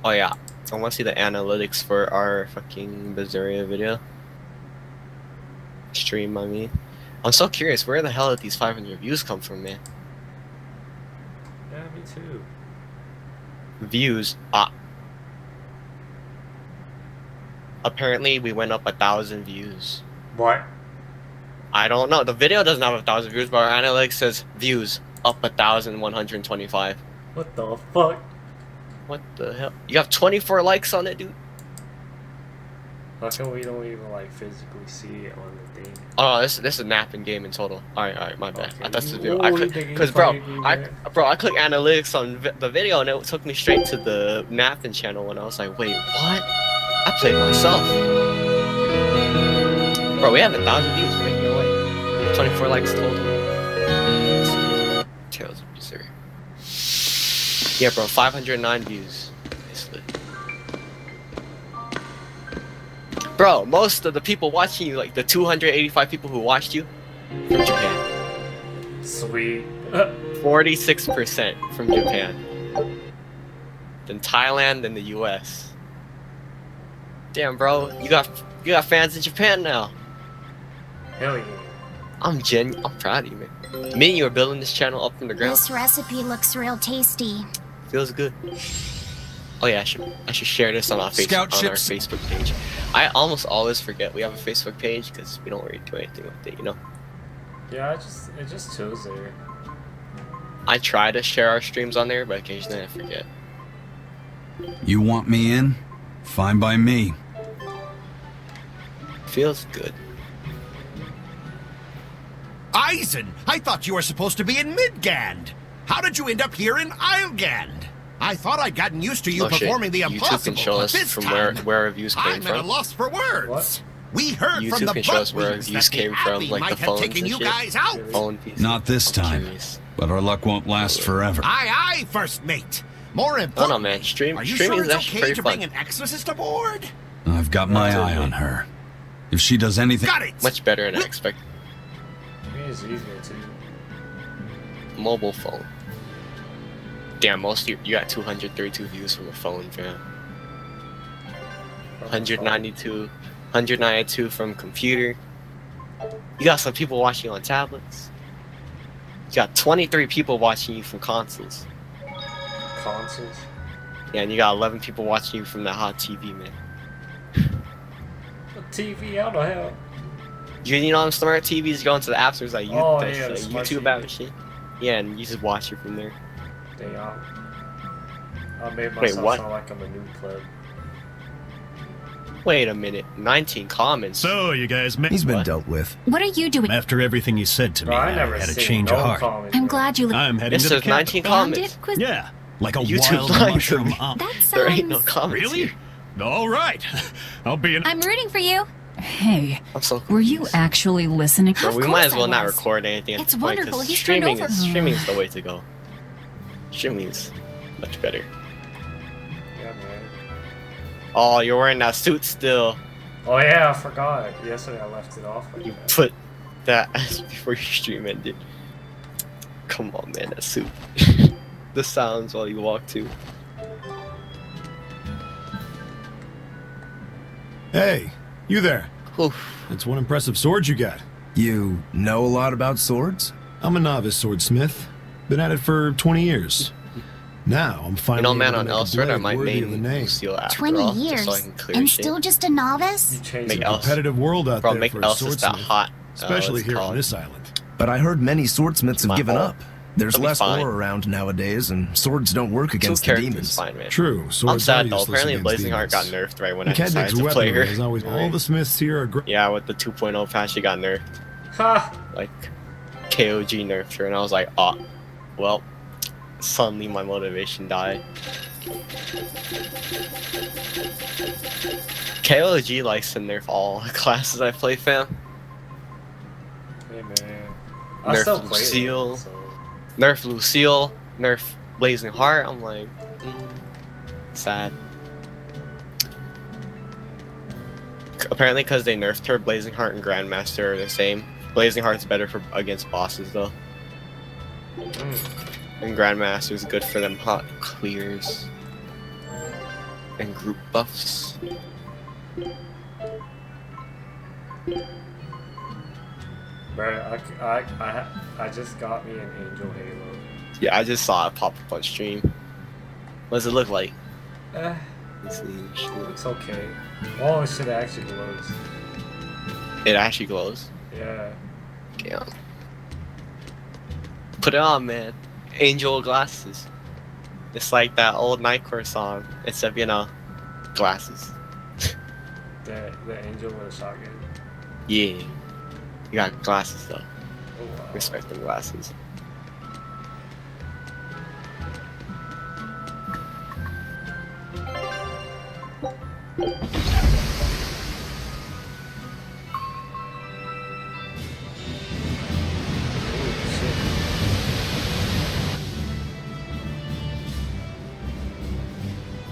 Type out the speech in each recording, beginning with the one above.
Oh yeah, I want to see the analytics for our fucking Beseria video. Stream, I mean. I'm so curious, where the hell did these 500 views come from, man? Yeah, me too. Views. Apparently we went up 1,000 views. What? I don't know. The video doesn't have 1,000 views, but our analytics says views up 1,125. What the fuck? What the hell? You have 24 likes on it, dude? How come we don't even like physically see it on the thing? Oh, this is napping game in total. Alright, my bad. Okay. I thought this video. Because I clicked analytics on the video and it took me straight to the napping channel and I was like, wait, what? I played myself. Bro, we have 1,000 views. We're making our way. 24 likes total. Tales of Beseria. Yeah, bro, 509 views. Basically. Bro, most of the people watching you, like the 285 people who watched you, from Japan. Sweet. 46% from Japan. Then Thailand, then the US. Damn, bro, you got fans in Japan now. Hell yeah. I'm proud of you, man. Me and you are building this channel up from the ground. This recipe looks real tasty. Feels good. Oh yeah, I should share this on our Facebook page. I almost always forget we have a Facebook page because we don't really do anything with it, you know. Yeah, it just chills there. I try to share our streams on there, but occasionally I forget. You want me in? Fine by me. Feels good. Eisen, I thought you were supposed to be in Midgand. How did you end up here in Islegand? I thought I'd gotten used to you performing the impossible. YouTube can show us from where our views came from. I'm at a loss for words. What? We heard YouTube from the can show us where our views came from, like the phones and you shit. guys out. Phone pieces. Not this time, but our luck won't last forever. Aye, first mate. More important. No, man. Streaming is is actually okay pretty to fun. bring an exorcist aboard? I've got my eye on her. If she does anything... Got it! Much better than I expected. I mean, it's easier too. Mobile phone. Damn, most you got 232 views from a phone, fam. 192 from computer. You got some people watching on tablets. You got 23 people watching you from consoles. Consoles? Yeah, and you got 11 people watching you from that hot TV, man. What TV? How the hell? You know, smart TVs go into the app stores like, YouTube app and shit. Yeah, and you just watch it from there. Damn. I made myself sound like I'm a new pleb. Wait a minute, 19 comments. So, you guys... He's been dealt with. What are you doing? After everything you said to me, Bro, I had a change of heart. I'm glad you... I'm heading to the 19 comments. Yeah, like a YouTube wild mushroom. That sounds... There ain't no comments. Really? Here. All right. I'll be in... I'm rooting for you. Hey, I'm so were you actually listening? Bro, we might as well not record anything at It's this point, wonderful. 'cause He's turned over. streaming is the way to go. Streaming is much better. Yeah, man. Oh, you're wearing that suit still. Oh yeah, I forgot. Yesterday I left it off. Like You that. put that before your stream ended. Come on, man, that suit. The sounds while you walk too. Hey, you there. Oof. That's one impressive sword you got. You know a lot about swords? I'm a novice swordsmith. Been at it for 20 years. Now I'm finally... You know, man, able to on make a Elsword, I blade might worthy of the main name. Lucille after 20 all, years, just so I can clear and shit. still just a novice? You changed Make it. Else- Competitive world out Bro, there make for a Elsa's that swordsmith. hot. Especially what's it here on called? this island. But I heard many swordsmiths have My given fault. up. There's It'll be less fine. ore around nowadays, and swords don't work Two against the characters, demons. fine, man. True, swords I'm sad are though. useless Apparently, against Blazing Heart got demons. nerfed right when I Kendrick's decided to play her. weaponry is always... All the smiths here are... Yeah, with the 2.0 patch, she got nerfed. Ha! Like, KOG nerfed her, and I was like, oh, well, suddenly my motivation died. KOG likes to nerf all the classes I play, fam. Hey man. I still Nerf play Lucille, it, so... nerf Lucille, nerf Blazing Heart. I'm like, sad. Apparently, because they nerfed her, Blazing Heart and Grandmaster are the same. Blazing Heart's better for against bosses though, and Grandmaster's good for them hot clears. And group buffs. Bro, I just got me an Angel Halo. Yeah, I just saw it pop up on stream. What does it look like? It looks okay. Oh shit, it actually glows. It actually glows. Yeah. Okay, put it on, man. Angel glasses. It's like that old Nightcore song, except, you know, glasses. The angel with a shotgun. Yeah. You got glasses, though. Oh, wow. Respect them glasses.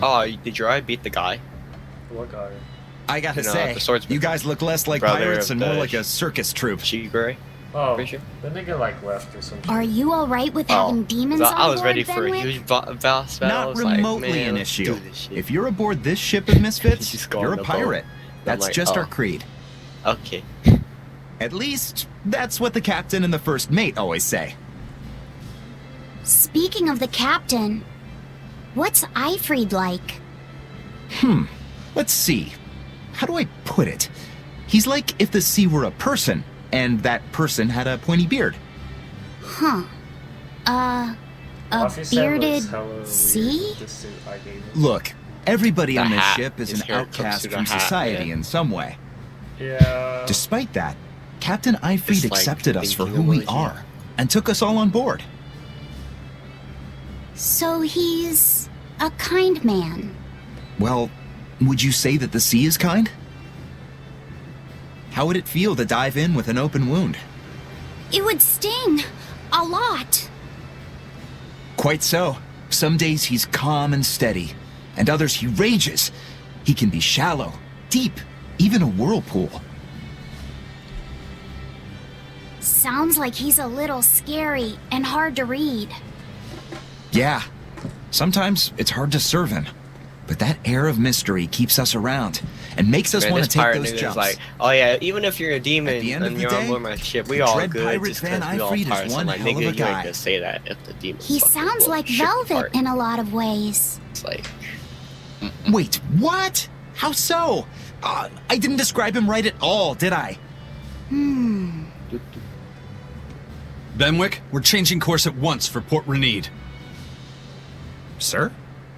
Oh, did you already beat the guy? What guy? I gotta You know, say, the swordsman. you guys look less like Brother pirates of and more the like a circus troupe. Seabury? Oh, Pretty sure. the nigga like left or something. Are you alright with having demons on I was board, ready for a Fenwick? huge boss battle. I Not was like, remotely man, an let's issue. do this shit. If you're aboard this ship of misfits, Just go you're on a the boat. pirate. That's like, just oh. our creed. Okay. At least, that's what the captain and the first mate always say. Speaking of the captain, what's Eifried like? Let's see. How do I put it? He's like if the sea were a person, and that person had a pointy beard. Huh. A Officer looks bearded hella weird sea? with the suit I gave him. Look, everybody The on this hat. ship is His an hair comes outcast through the from hat, society yeah. in some way. Yeah. Despite that, Captain Eifried It's like accepted us for thinking who we village, are, yeah. and took us all on board. So he's a kind man. Well, would you say that the sea is kind? How would it feel to dive in with an open wound? It would sting. A lot. Quite so. Some days he's calm and steady, and others he rages. He can be shallow, deep, even a whirlpool. Sounds like he's a little scary and hard to read. Yeah, sometimes it's hard to serve him, but that air of mystery keeps us around and makes us Man, want this to take pirate those nigga is jumps. like, oh yeah, even if you're a demon At the end of and the you're on day, board my ship, we the all Dread good Pirate just Van because we all Eifried is pirates. one I'm like, hell of nigga, a you ain't guy. gonna say that if the demon. He sounds like Velvet in a lot of ways. It's like, Wait, what? How so? I didn't describe him right at all, did I? Benwick, we're changing course at once for Port Renede. Sir?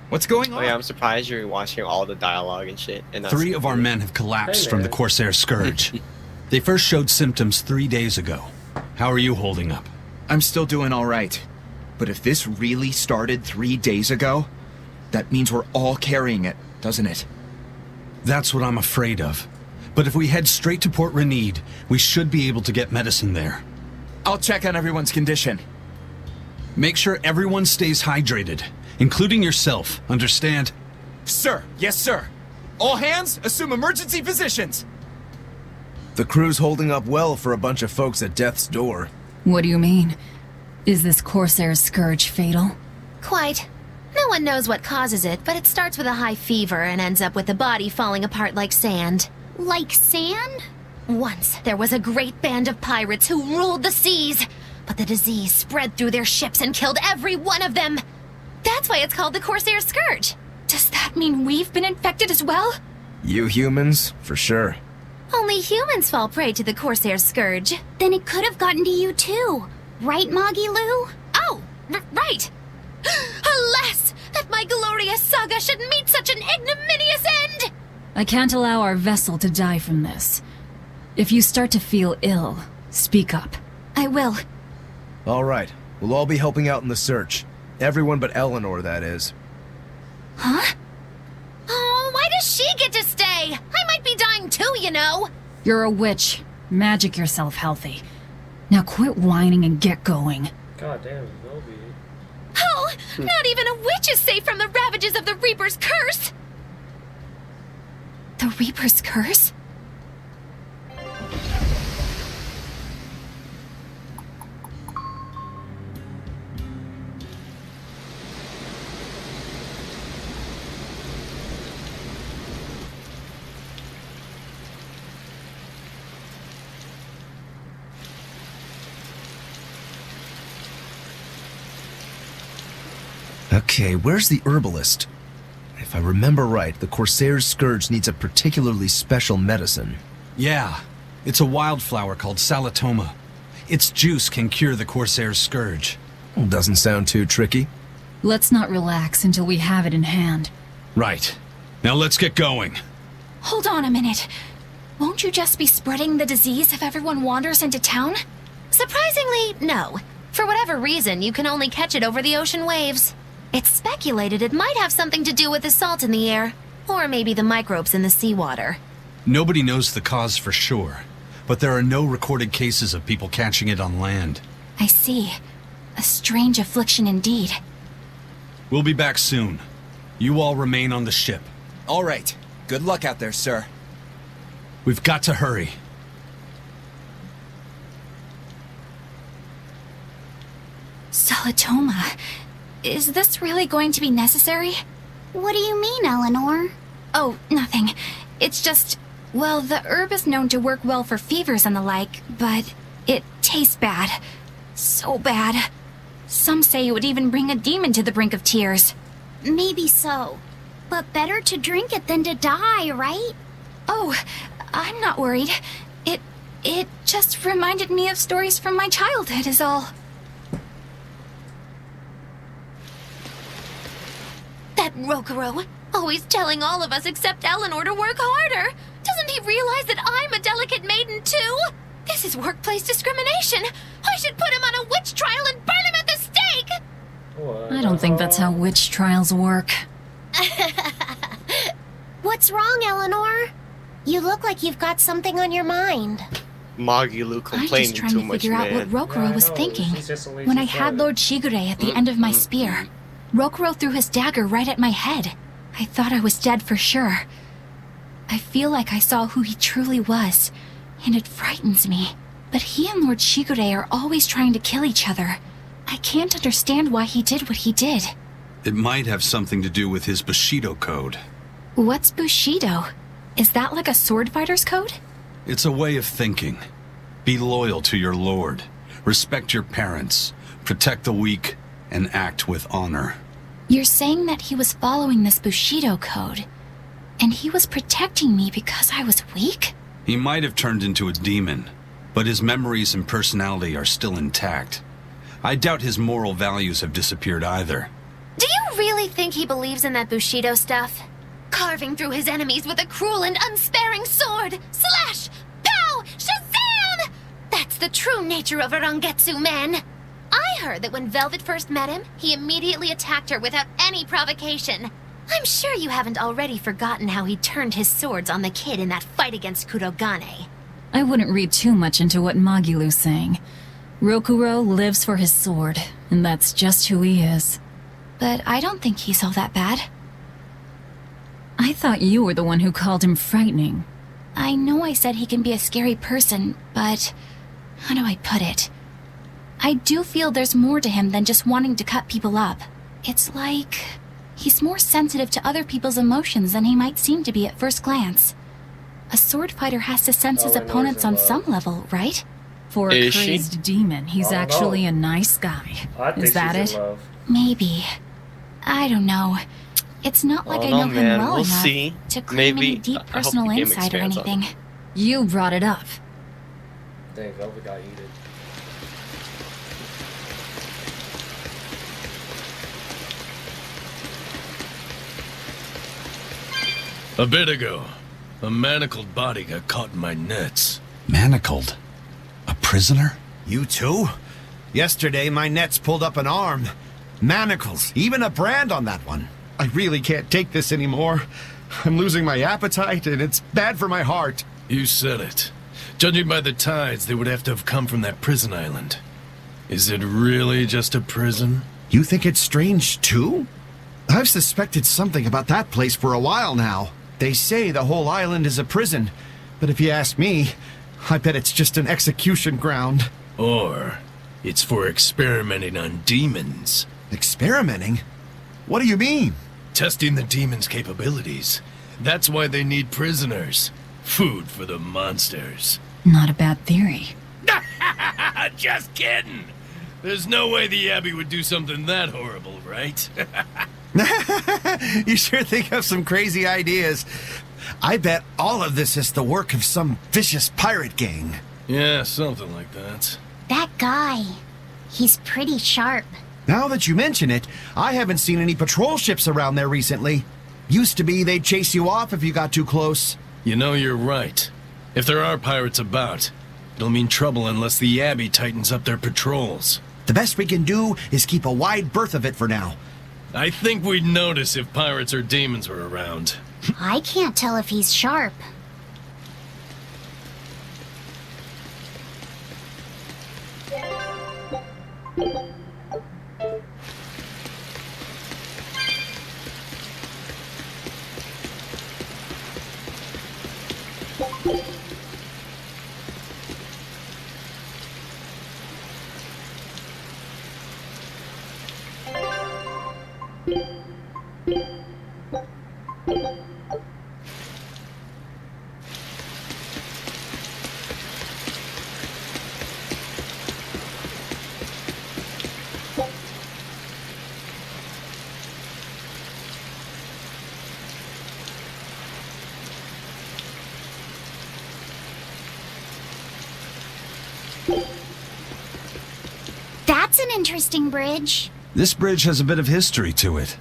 What's going on? oh yeah, I'm surprised you're watching all the dialogue and shit. And not 3 of our skipping it. men have collapsed Hey, from the man. Corsair Scourge. They first showed symptoms 3 days ago. How are you holding up? I'm still doing all right. But if this really started 3 days ago, that means we're all carrying it, doesn't it? That's what I'm afraid of. But if we head straight to Port Renede, we should be able to get medicine there. I'll check on everyone's condition. Make sure everyone stays hydrated, including yourself, understand? Sir, yes sir. All hands, assume emergency positions. The crew's holding up well for a bunch of folks at death's door. What do you mean? Is this Corsair's Scourge fatal? Quite. No one knows what causes it, but it starts with a high fever and ends up with the body falling apart like sand. Like sand? Once, there was a great band of pirates who ruled the seas, but the disease spread through their ships and killed every one of them. That's why it's called the Corsair Scourge. Does that mean we've been infected as well? You humans, for sure. Only humans fall prey to the Corsair Scourge. Then it could have gotten to you too. Right, Moggy Lou? Oh, right. Alas, that my glorious saga should meet such an ignominious end! I can't allow our vessel to die from this. If you start to feel ill, speak up. I will. All right, we'll all be helping out in the search. Everyone but Eleanor, that is. Huh? Oh, why does she get to stay? I might be dying too, you know. You're a witch. Magic yourself healthy. Now quit whining and get going. God damn, it will be. Oh, not even a witch is safe from the ravages of the Reaper's curse! The Reaper's curse? Okay, where's the herbalist? If I remember right, the Corsair's Scourge needs a particularly special medicine. Yeah, it's a wildflower called Toma. Its juice can cure the Corsair's Scourge. Well, doesn't sound too tricky. Let's not relax until we have it in hand. Right. Now let's get going. Hold on a minute. Won't you just be spreading the disease if everyone wanders into town? Surprisingly, no. For whatever reason, you can only catch it over the ocean waves. It's speculated it might have something to do with the salt in the air, or maybe the microbes in the seawater. Nobody knows the cause for sure, but there are no recorded cases of people catching it on land. I see. A strange affliction indeed. We'll be back soon. You all remain on the ship. All right. Good luck out there, sir. We've got to hurry. Toma. Is this really going to be necessary? What do you mean, Eleanor? Oh, nothing. It's just, well, the herb is known to work well for fevers and the like, but it tastes bad. So bad. Some say it would even bring a demon to the brink of tears. Maybe so. But better to drink it than to die, right? Oh, I'm not worried. It just reminded me of stories from my childhood is all. That Rokuro, always telling all of us except Eleanor to work harder. Doesn't he realize that I'm a delicate maiden too? This is workplace discrimination. I should put him on a witch trial and burn him at the stake! I don't think that's how witch trials work. What's wrong, Eleanor? You look like you've got something on your mind. Magilu I'm complaining just trying too to much, figure out what man. Rokuro was thinking when I had Lord Shigure at the end of my spear. Rokuro threw his dagger right at my head. I thought I was dead for sure. I feel like I saw who he truly was, and it frightens me. But he and Lord Shigure are always trying to kill each other. I can't understand why he did what he did. It might have something to do with his Bushido code. What's Bushido? Is that like a sword fighter's code? It's a way of thinking. Be loyal to your lord. Respect your parents. Protect the weak. And act with honor. You're saying that he was following this Bushido code, and he was protecting me because I was weak? He might have turned into a demon, but his memories and personality are still intact. I doubt his moral values have disappeared either. Do you really think he believes in that Bushido stuff? Carving through his enemies with a cruel and unsparing sword! Slash! Pow! Shazam! That's the true nature of a Rangetsu man! I heard that when Velvet first met him, he immediately attacked her without any provocation. I'm sure you haven't already forgotten how he turned his swords on the kid in that fight against Kurogane. I wouldn't read too much into what Magilu's saying. Rokuro lives for his sword, and that's just who he is. But I don't think he's all that bad. I thought you were the one who called him frightening. I know I said he can be a scary person, but how do I put it? I do feel there's more to him than just wanting to cut people up. It's like he's more sensitive to other people's emotions than he might seem to be at first glance. A sword fighter has to sense his opponents on some level, right? For a crazed demon, he's actually a nice guy. Is that it? Maybe. I don't know. It's not like I know him well enough to claim any deep personal insight or anything. You brought it up. Dang, Velvet got heated. A bit ago, a manacled body got caught in my nets. Manacled? A prisoner? You too? Yesterday, my nets pulled up an arm. Manacles, even a brand on that one. I really can't take this anymore. I'm losing my appetite, and it's bad for my heart. You said it. Judging by the tides, they would have to have come from that prison island. Is it really just a prison? You think it's strange, too? I've suspected something about that place for a while now. They say the whole island is a prison, but if you ask me, I bet it's just an execution ground. Or it's for experimenting on demons. Experimenting? What do you mean? Testing the demons' capabilities. That's why they need prisoners. Food for the monsters. Not a bad theory. Just kidding. There's no way the Abbey would do something that horrible, right? You sure think of some crazy ideas. I bet all of this is the work of some vicious pirate gang. Yeah, something like that. That guy. He's pretty sharp. Now that you mention it, I haven't seen any patrol ships around there recently. Used to be they'd chase you off if you got too close. You know, you're right. If there are pirates about, it'll mean trouble unless the Abbey tightens up their patrols. The best we can do is keep a wide berth of it for now. I think we'd notice if pirates or demons were around. I can't tell if he's sharp. That's an interesting bridge. This bridge has a bit of history to it.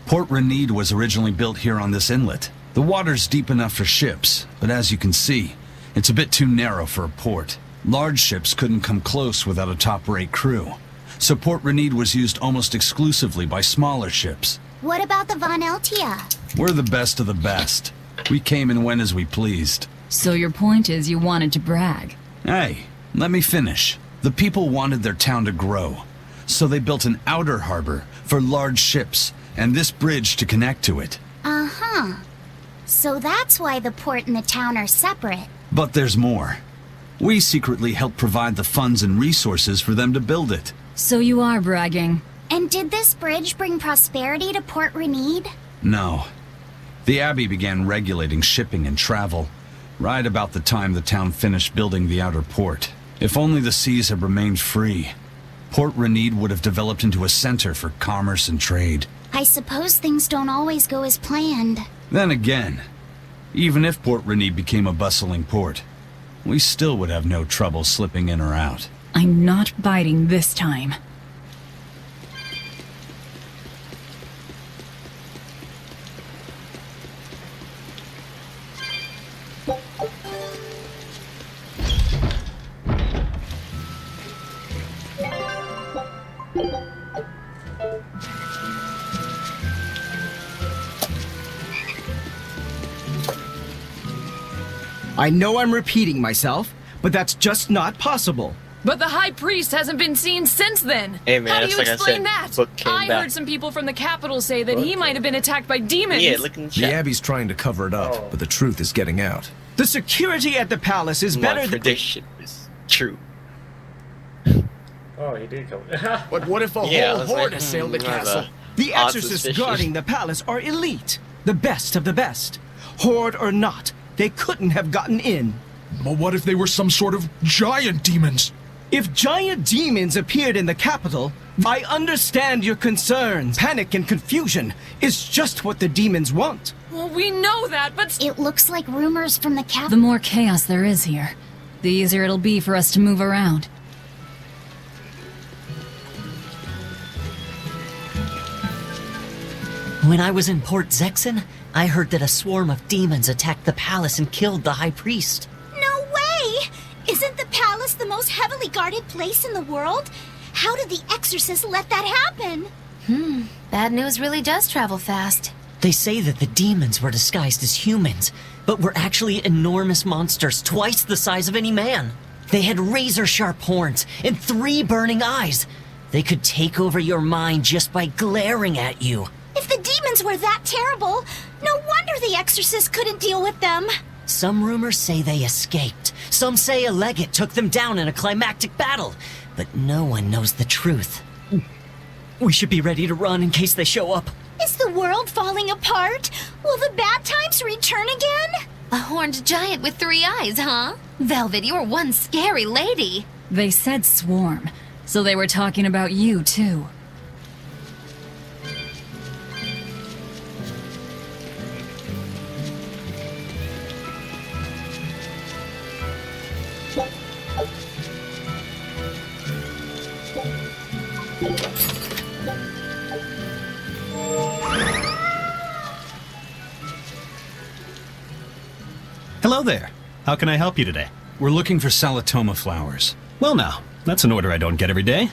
Port Renede was originally built here on this inlet. The water's deep enough for ships, but as you can see, it's a bit too narrow for a port. Large ships couldn't come close without a top-rate crew. So Port Renede was used almost exclusively by smaller ships. What about the Von Eltia? We're the best of the best. We came and went as we pleased. So your point is you wanted to brag? Hey, let me finish. The people wanted their town to grow, so they built an outer harbor for large ships, and this bridge to connect to it. Uh-huh. So that's why the port and the town are separate. But there's more. We secretly helped provide the funds and resources for them to build it. So you are bragging. And did this bridge bring prosperity to Port Renede? No. The Abbey began regulating shipping and travel, right about the time the town finished building the outer port. If only the seas had remained free, Port Renede would have developed into a center for commerce and trade. I suppose things don't always go as planned. Then again, even if Port Renede became a bustling port, we still would have no trouble slipping in or out. I'm not biting this time. I know I'm repeating myself, but that's just not possible. But the High Priest hasn't been seen since then. Hey man, how do you like explain I said, that? book came I back. heard some people from the capital say that he might have been attacked by demons. Yeah, look in the chat. The Abbey's trying to cover it up, but the truth is getting out. The security at the palace is My better than... prediction is true. Oh, he did come. But what if a Yeah, whole horde assailed the castle? The odd exorcists suspicion. guarding the palace are elite. The best of the best. Horde or not, they couldn't have gotten in. But what if they were some sort of giant demons? If giant demons appeared in the capital, I understand your concerns. Panic and confusion is just what the demons want. Well, we know that, but... It looks like rumors from the capital. The more chaos there is here, the easier it'll be for us to move around. When I was in Port Zexen, I heard that a swarm of demons attacked the palace and killed the High Priest. No way! Isn't the palace the most heavily guarded place in the world? How did the exorcists let that happen? Bad news really does travel fast. They say that the demons were disguised as humans, but were actually enormous monsters twice the size of any man. They had razor-sharp horns and 3 burning eyes. They could take over your mind just by glaring at you. If the demons were that terrible, no wonder the exorcists couldn't deal with them. Some rumors say they escaped. Some say a legate took them down in a climactic battle. But no one knows the truth. We should be ready to run in case they show up. Is the world falling apart? Will the bad times return again? A horned giant with 3 eyes, huh? Velvet, you're one scary lady. They said swarm. So they were talking about you, too. Hello there. How can I help you today? We're looking for Toma flowers. Well now, that's an order I don't get every day.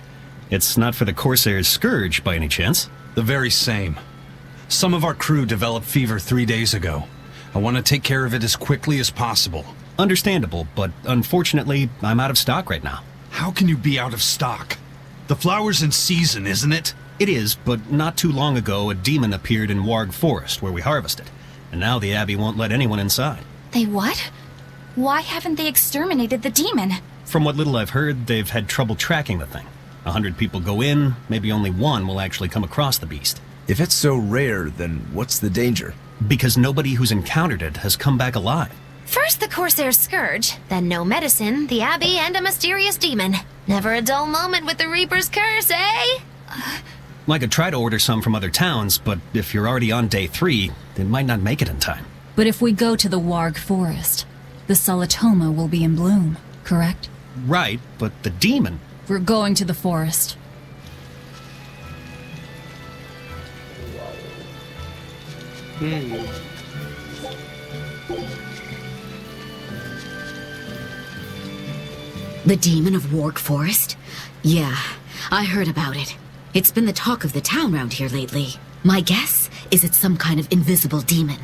It's not for the Corsair's Scourge by any chance. The very same. Some of our crew developed fever 3 days ago. I want to take care of it as quickly as possible. Understandable, but unfortunately, I'm out of stock right now. How can you be out of stock? The flower's in season, isn't it? It is, but not too long ago a demon appeared in Wart Forest where we harvested. And now the Abbey won't let anyone inside. They what? Why haven't they exterminated the demon? From what little I've heard, they've had trouble tracking the thing. 100 people go in, maybe only one will actually come across the beast. If it's so rare, then what's the danger? Because nobody who's encountered it has come back alive. First the Corsair's Scourge, then no medicine, the Abbey, and a mysterious demon. Never a dull moment with the Reaper's Curse, eh? I could try to order some from other towns, but if you're already on day 3, they might not make it in time. But if we go to the Warg Forest, the Toma will be in bloom, correct? Right, but the demon... We're going to the forest. The demon of Warg Forest? Yeah, I heard about it. It's been the talk of the town round here lately. My guess is it's some kind of invisible demon.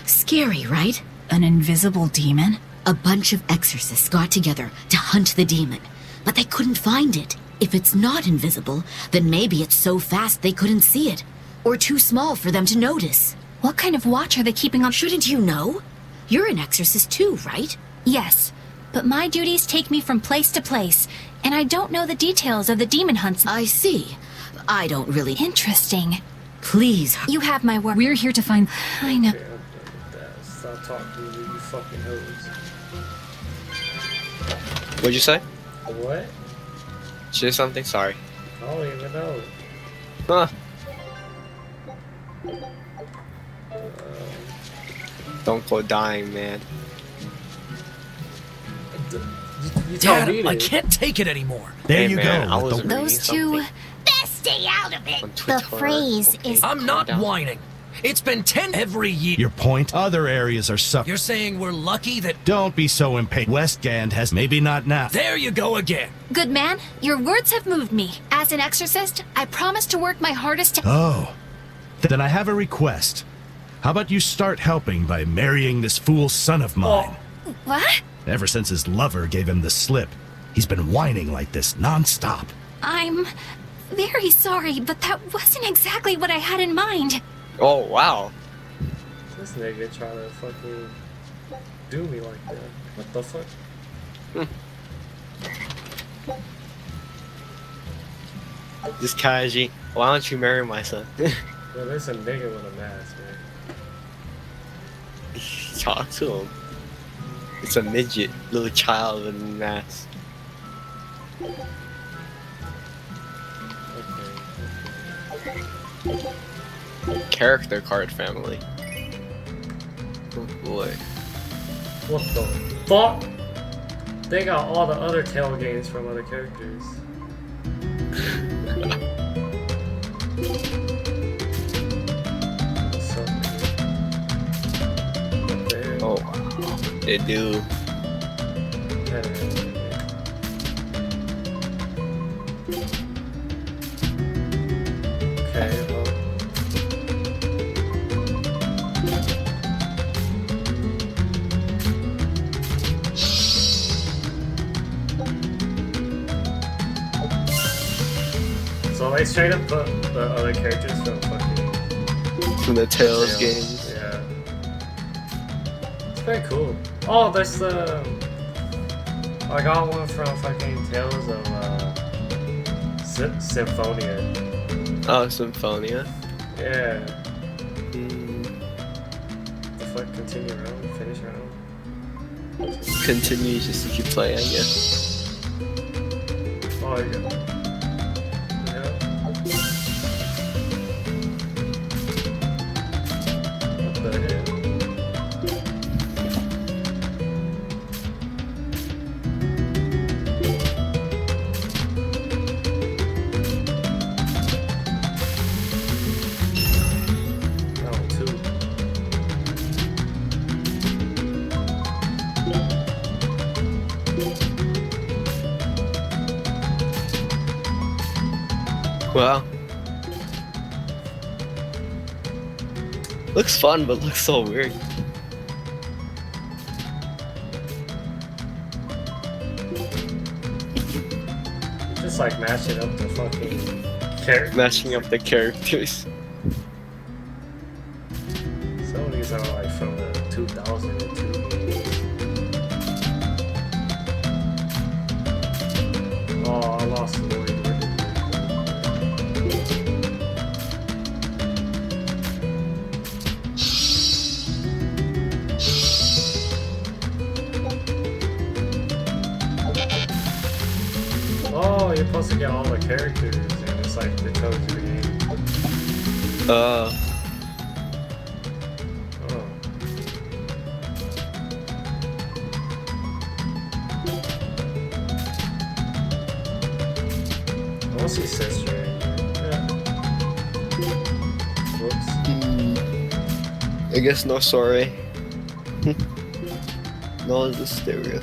Scary, right? An invisible demon? A bunch of exorcists got together to hunt the demon, but they couldn't find it. If it's not invisible, then maybe it's so fast they couldn't see it, or too small for them to notice. What kind of watch are they keeping on? Shouldn't you know? You're an exorcist too, right? Yes, but my duties take me from place to place, and I don't know the details of the demon hunts. I see. I don't really... Interesting. Please. You have my word. We're here to find... I know. Stop talking to you fucking hoes. What'd you say? What? Say something? Sorry. I don't even know. Huh. Don't go dying, man. You Dad, I can't take it anymore. There you man, go. I was Those two... Best stay out of it. The phrase is... I'm not whining. It's been 10 every year. Your point? Other areas are suffering. You're saying we're lucky that... Don't be so impatient. Westgand has maybe not now. There you go again. Good man, your words have moved me. As an exorcist, I promise to work my hardest to... Oh. Then I have a request. How about you start helping by marrying this fool son of mine? What? Ever since his lover gave him the slip, he's been whining like this non-stop. I'm very sorry, but that wasn't exactly what I had in mind. Oh, wow. This nigga trying to fucking do me like that. What the fuck? This Kaiji, why don't you marry my son? Well, there's a nigga with a mask, man. Talk to him. It's a midget, little child with a mask. Character card family. Oh boy. What the fuck? They got all the other tail games from other characters. Oh, they do. Okay, well. So they straight up put the other characters from from the Tales games. Yeah. It's very cool. Oh, there's the... I got one from fucking Tales of Symphonia. Oh, Symphonia. Yeah. The fuck, continue round, finish round. Continues just to keep playing, I guess. Oh, yeah. Wow. Looks fun, but looks so weird. Just like matching up the fucking characters. Matching up the characters. Some of these are like from the 2002 games. Oh, I lost the Lloyd. Oh, you're supposed to get all the characters, and it's like they told you the game. Oh. I want to see Sister in here. Yeah. Whoops. I guess no sorry. No, it's Beseria.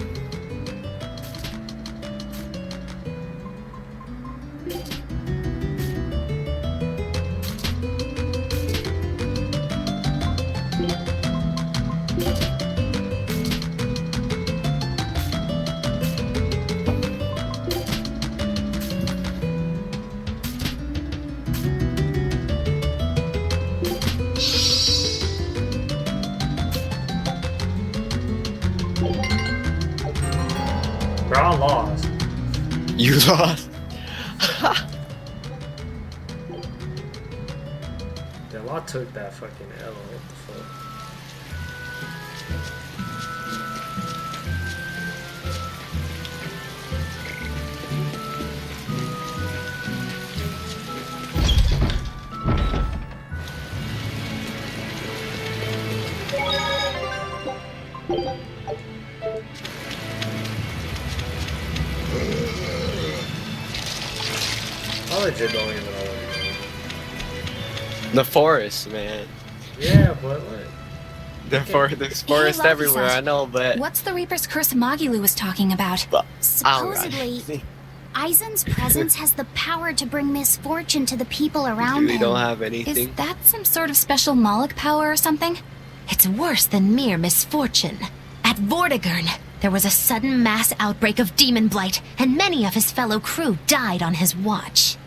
Bro, I lost. You lost? Damn, I took that fucking L. What the fuck? I legit don't even know what you're doing. The forest, man. Yeah, but like... There's forest everywhere, I know, but... What's the Reaper's Curse Magilou was talking about? Supposedly, Aizen's presence has the power to bring misfortune to the people around We him. don't have anything. Is that some sort of special Moloch power or something? It's worse than mere misfortune. At Vortigern, there was a sudden mass outbreak of demon blight, and many of his fellow crew died on his watch.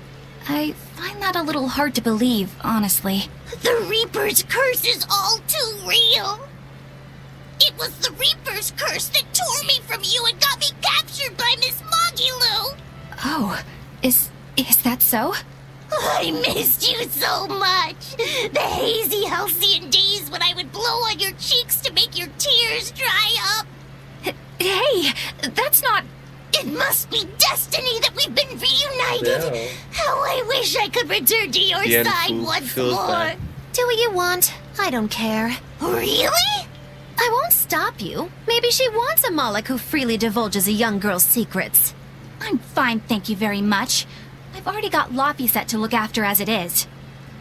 I find that a little hard to believe, honestly. The Reaper's curse is all too real. It was the Reaper's curse that tore me from you and got me captured by Miss Magilou. Oh, is that so? I missed you so much. The hazy halcyon days when I would blow on your cheeks to make your tears dry up. Hey, that's not... It must be destiny that we've been reunited. Yeah. How I wish I could return to your Yeah, side once feels more. bad. Do what you want. I don't care. Really? I won't stop you. Maybe she wants a Moloch who freely divulges a young girl's secrets. I'm fine, thank you very much. I've already got Laffy set to look after as it is.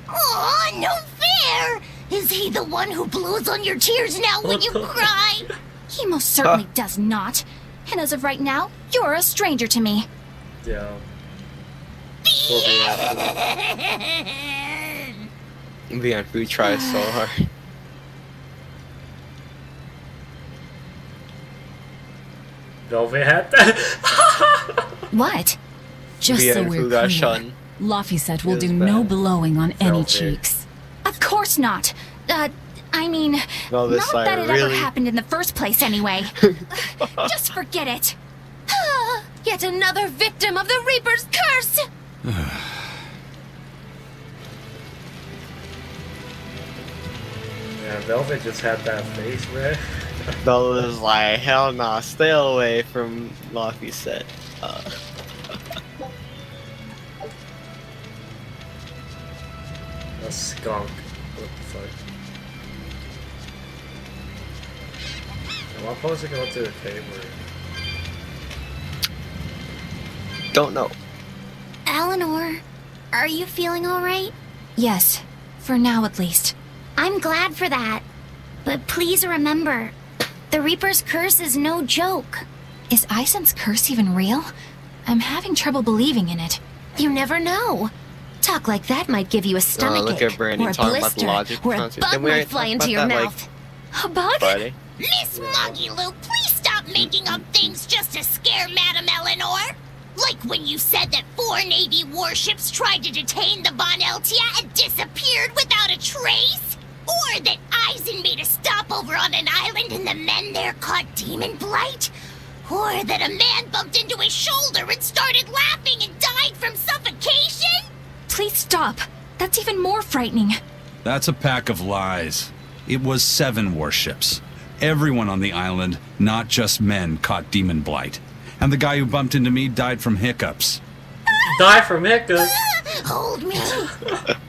Aw, no fair. Is he the one who blows on your tears now when you cry? He most certainly does not. And as of right now, you're a stranger to me. Yeah. Man, we try so hard. Velvet had that? What? Just so we're clear, Laffy will do no blowing on any cheeks. Of course not. I mean, No, this not that side, it really? ever happened in the first place anyway. Just forget it. Yet another victim of the Reaper's curse! Yeah, Velvet just had that face, man. Bella was like, hell nah, stay away from Laffy set. A skunk. What the fuck? Am I supposed to go to the cave or... Don't know. Eleanor, are you feeling alright? Yes, for now at least. I'm glad for that. But please remember, the Reaper's curse is no joke. Is Aizen's curse even real? I'm having trouble believing in it. You never know. Talk like that might give you a stomachache, look at Brandon or a talking about the blister, logic or a concept. bug Didn't we might already fly talk into about your that, mouth. A bug? Friday? Miss Moggy Lou, please stop making up things just to scare Madame Eleanor. Like when you said that 4 Navy warships tried to detain the Von Eltia and disappeared without a trace? Or that Eisen made a stopover on an island and the men there caught demon blight? Or that a man bumped into his shoulder and started laughing and died from suffocation? Please stop. That's even more frightening. That's a pack of lies. It was 7 warships. Everyone on the island, not just men, caught demon blight. And the guy who bumped into me died from hiccups. Die from hiccups? Hold me.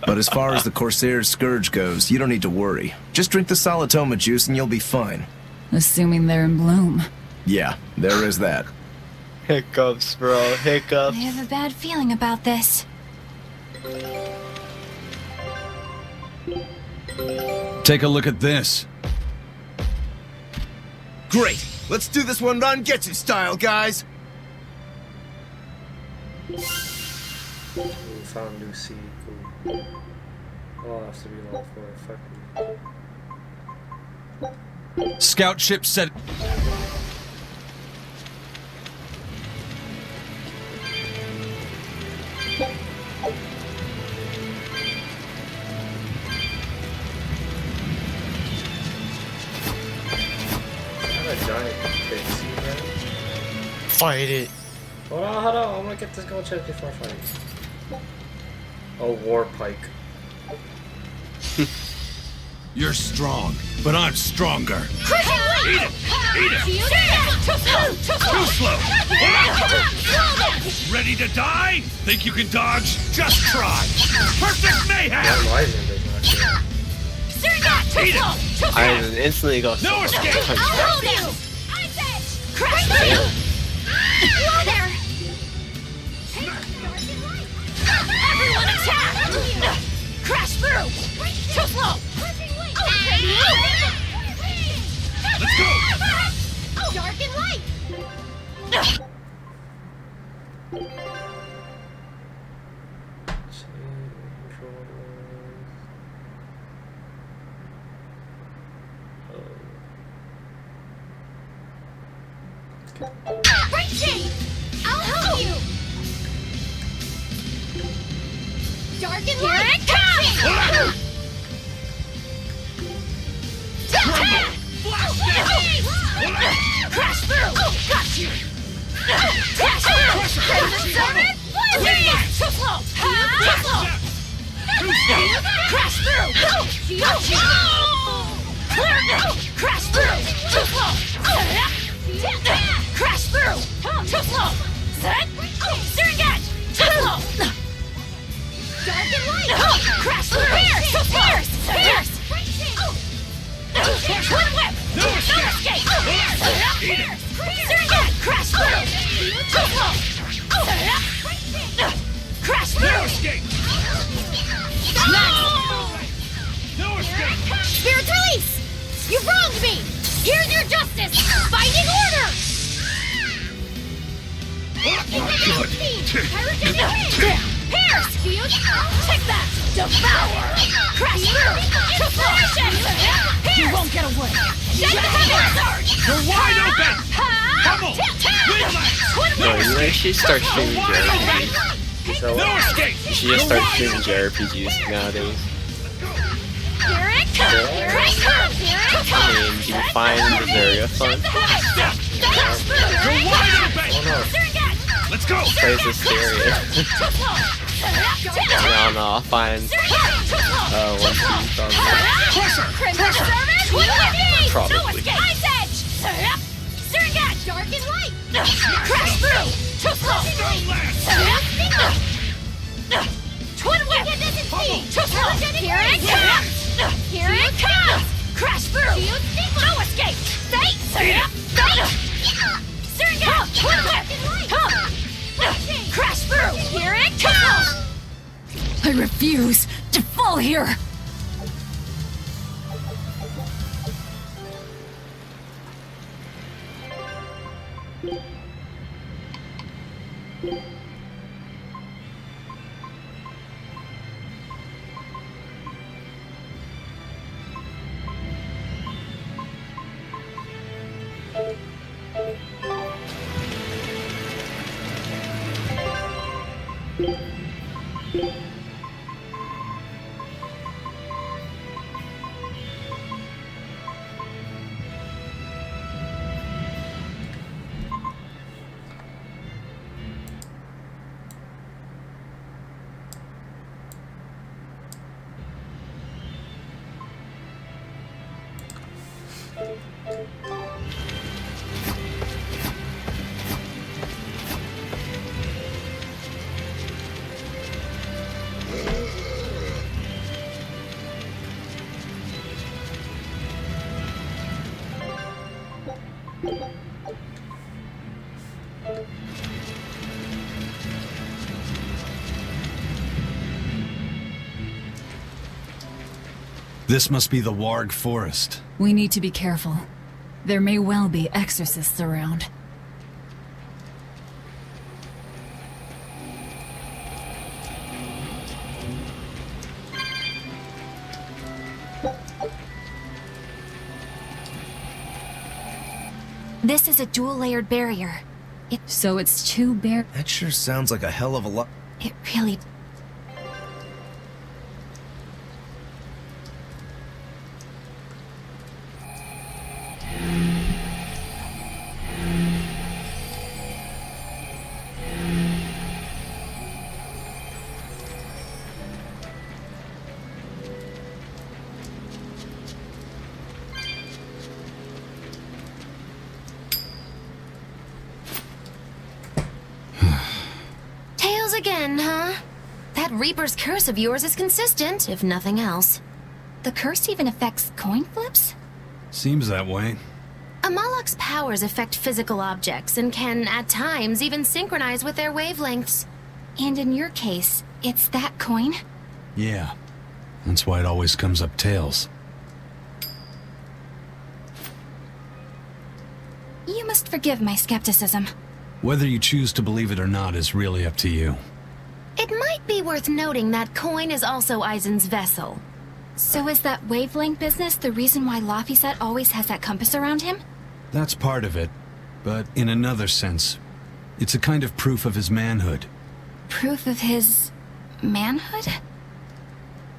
But as far as the Corsair's Scourge goes, you don't need to worry. Just drink the solid Toma juice and you'll be fine. Assuming they're in bloom. Yeah, there is that. Hiccups, bro. Hiccups. I have a bad feeling about this. Take a look at this. Great! Let's do this one Ron Getsu style, guys! We found new sea. Cool. Oh, it has to be level 4. Fuck. Scout ship set. Fight it. Hold on. I'm gonna get this gold chest before I fight. Oh, war pike. You're strong, but I'm stronger. Eat it! Eat it! Too slow! Ready to die? Think you can dodge? Just try. Perfect mayhem! Eat it! I instantly go. No escape! I'll hold you! I said, crush you! Whoa there! Everyone attack! Crash through! Too slow! Let's go! Dark and light! Right chain! I'll help you! Dark and light! Here it comes! Crash through! Got you! Crash through! Crimson Servant! Too slow! Too slow! Crash through! Got you! Clear! Crash through! Too slow! Crash through! Too slow! Steering edge! Too slow! Dark and light! Crash through! Pierce! Pierce! Twin whip! No escape! Eat it! Steering edge! Crash through! Too slow! Crash through! No escape! No escape! Spirit release! You wronged me! Here's your justice! Binding order! Good. Pierce! Take that! Devour! Crash through! You won't get away! You're wide open! Come on! No, you actually start streaming JRPGs. No escape! You should just start streaming JRPGs nowadays. Here it comes! Here it comes! Here it I mean, do you find Beseria fun? You're wide open! Let's go! Plays Beseria. No, I'll find One Piece probably. No escape! Ice edge! Steering edge! Dark and light! Crash through! Too slow! Twin whip! Too slow! Here it comes! Here it comes! Crash through! No escape! Stay! Steering edge! Twin whip! Crash through! Here it comes! I refuse to fall here! This must be the Warg Forest. We need to be careful. There may well be exorcists around. This is a dual-layered barrier. So it's two That sure sounds like a hell of a lot. It really... Tails again, huh? That Reaper's curse of yours is consistent, if nothing else. The curse even affects coin flips? Seems that way. Amalok's powers affect physical objects and can, at times, even synchronize with their wavelengths. And in your case, it's that coin? Yeah. That's why it always comes up tails. You must forgive my skepticism. Whether you choose to believe it or not is really up to you. It might be worth noting that coin is also Eisen's vessel. So is that wavelength business the reason why Laphicet always has that compass around him? That's part of it, but in another sense, it's a kind of proof of his manhood. Proof of his... manhood?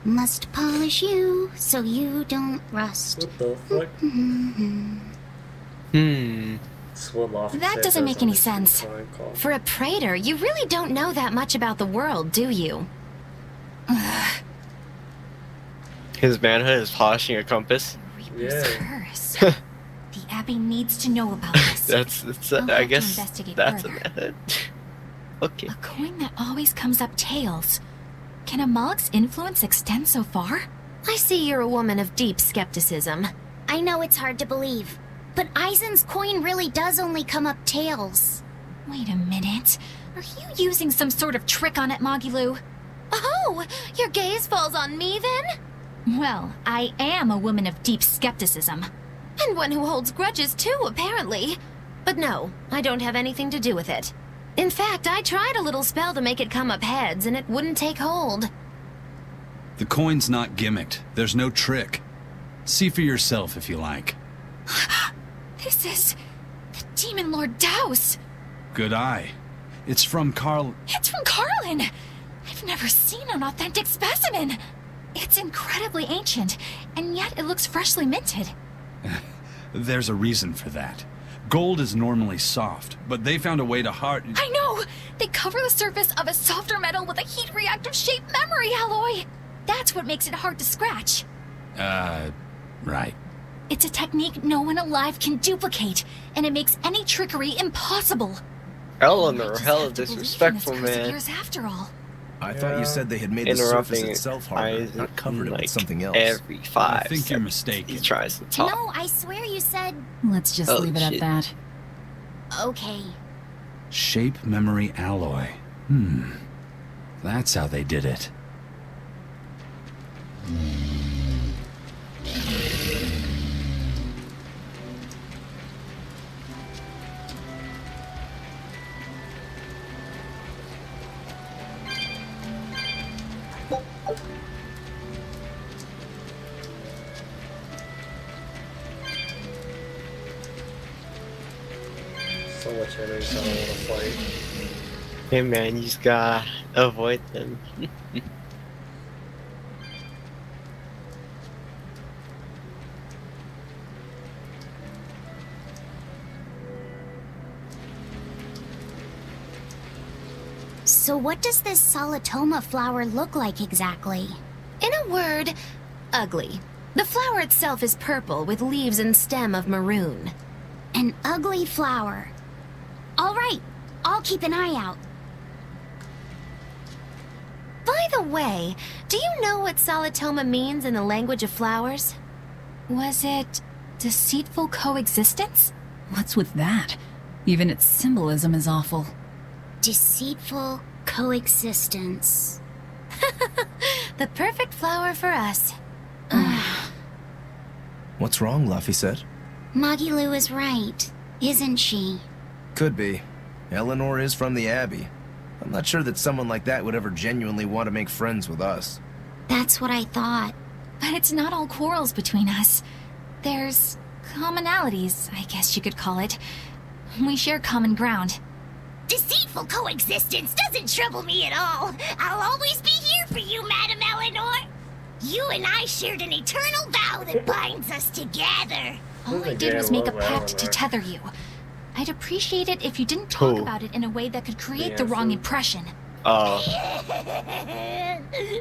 Must polish you so you don't rust. What the fuck? That doesn't make any sense. For a praetor, you really don't know that much about the world, do you? His manhood is polishing a compass. Reaper's curse. The Abbey needs to know about this. I guess that's further. a manhood. Okay. A coin that always comes up tails. Can Amalek's influence extend so far? I see you're a woman of deep skepticism. I know it's hard to believe, but Eisen's coin really does only come up tails. Wait a minute. Are you using some sort of trick on it, Magilu? Oh, your gaze falls on me then? Well, I am a woman of deep skepticism. And one who holds grudges too, apparently. But no, I don't have anything to do with it. In fact, I tried a little spell to make it come up heads, and it wouldn't take hold. The coin's not gimmicked. There's no trick. See for yourself if you like. This is... the Demon Lord Daus. Good eye. It's from Carl... It's from Carlin! I've never seen an authentic specimen. It's incredibly ancient, and yet it looks freshly minted. There's a reason for that. Gold is normally soft, but they found a way to hard... I know! They cover the surface of a softer metal with a heat-reactive shaped memory alloy! That's what makes it hard to scratch. Right. It's a technique no one alive can duplicate, and it makes any trickery impossible. Eleanor, hella disrespectful, man. Years after all. I thought you said they had made the surface itself harder, not covered it with something else. Every 5 I think you're mistaken. He tries to talk. No, I swear you said... Let's just leave it at that. Okay. Shape memory alloy. That's how they did it. So much energy, I don't want to fight. Hey man, you just gotta avoid them. So what does this Toma flower look like exactly? In a word, ugly. The flower itself is purple with leaves and stem of maroon. An ugly flower. All right, I'll keep an eye out. By the way, do you know what Toma means in the language of flowers? Was it deceitful coexistence? What's with that? Even its symbolism is awful. Deceitful coexistence. The perfect flower for us. What's wrong, Luffy said? Magilu is right, isn't she? Could be. Eleanor is from the Abbey. I'm not sure that someone like that would ever genuinely want to make friends with us. That's what I thought. But it's not all quarrels between us. There's commonalities, I guess you could call it. We share common ground. Deceitful coexistence doesn't trouble me at all. I'll always be here for you, Madam Eleanor. You and I shared an eternal vow that binds us together. All I did was make a pact to tether you. I'd appreciate it if you didn't talk about it in a way that could create the wrong impression. Oh.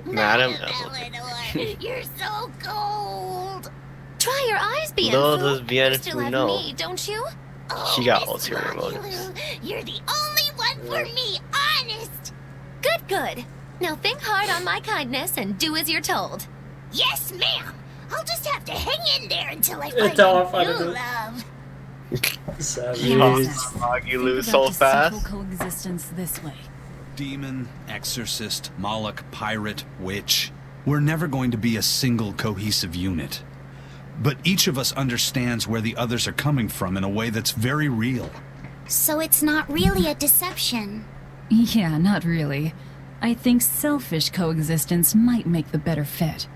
Madam Eleanor, you're so cold. Try your eyes, No, Bienfu. those bien You still have no. me, don't you? She got ulterior motives. You're the only one for me, honest. Good, good. Now think hard on my kindness and do as you're told. Yes, ma'am. I'll just have to hang in there until I It's find all you funny. love. Magilu so fast. Coexistence this way. Demon, exorcist, Moloch, pirate, witch. We're never going to be a single cohesive unit. But each of us understands where the others are coming from in a way that's very real. So it's not really a deception. Yeah, not really. I think selfish coexistence might make the better fit.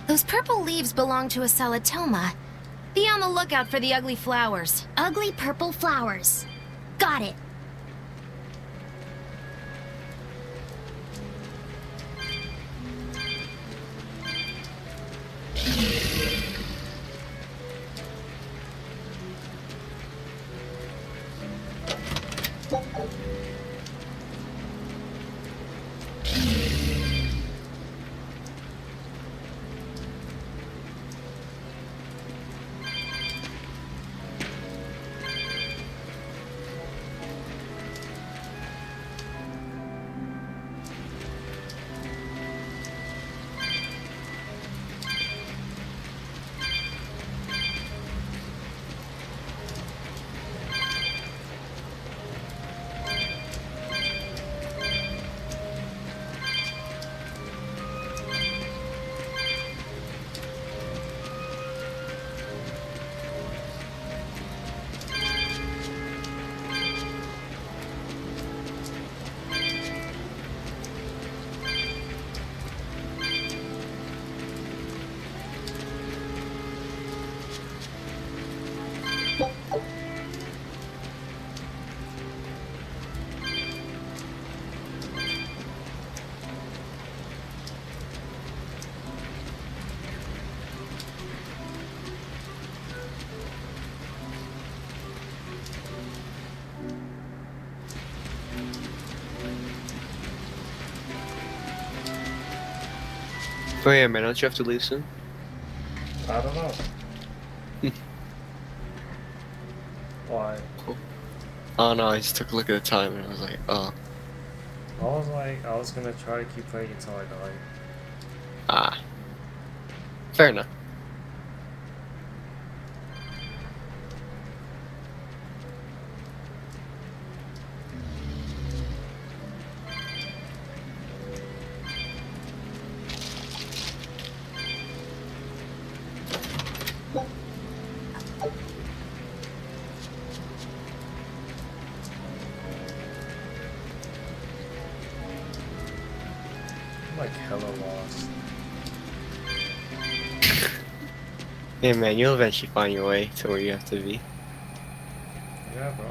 Those purple leaves belong to a Toma. Be on the lookout for the ugly flowers. Ugly purple flowers. Got it. Oh yeah, man, don't you have to leave soon? I don't know. Why? Cool. Oh no, I just took a look at the time and I was like, oh. I was gonna try to keep playing until I die. Ah. Fair enough. I'm like hella lost. Yeah, man, you'll eventually find your way to where you have to be. Yeah, bro.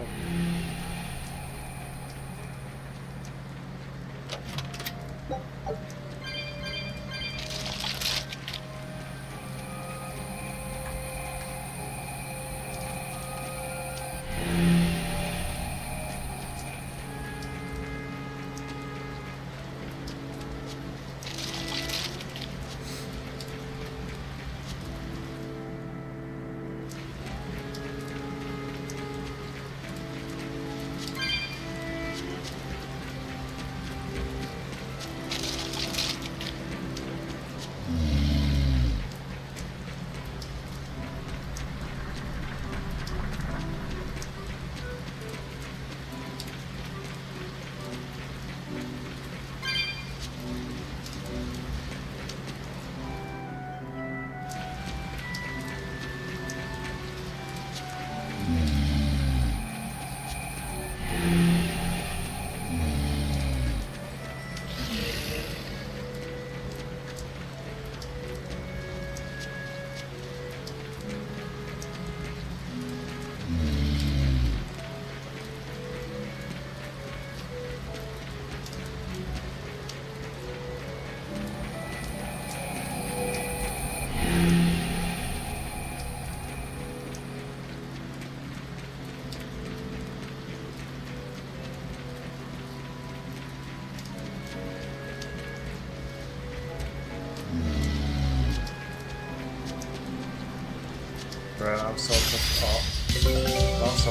Bro, I'm so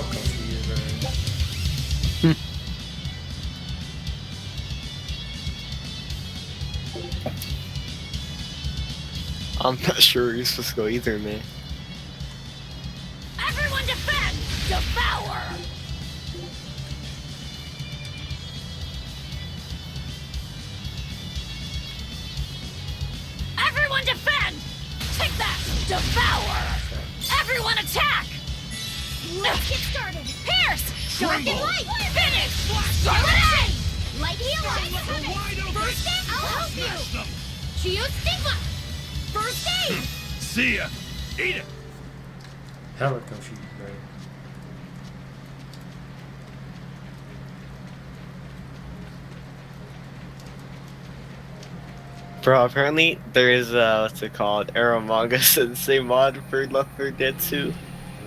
confused, man. I'm not sure where you're supposed to go either, man. Everyone defend! Devour! Everyone defend! Take that! Devour! Everyone attack! Let's get started! Pierce! Dark and light! Finish! Starlight! Light heal! First aid! I'll help you! Geostigma! First aid! See ya! Eat it! Hella confused, man. Bro, apparently there is what's it called? Aramanga Sensei mod for Left 4 Dead 2.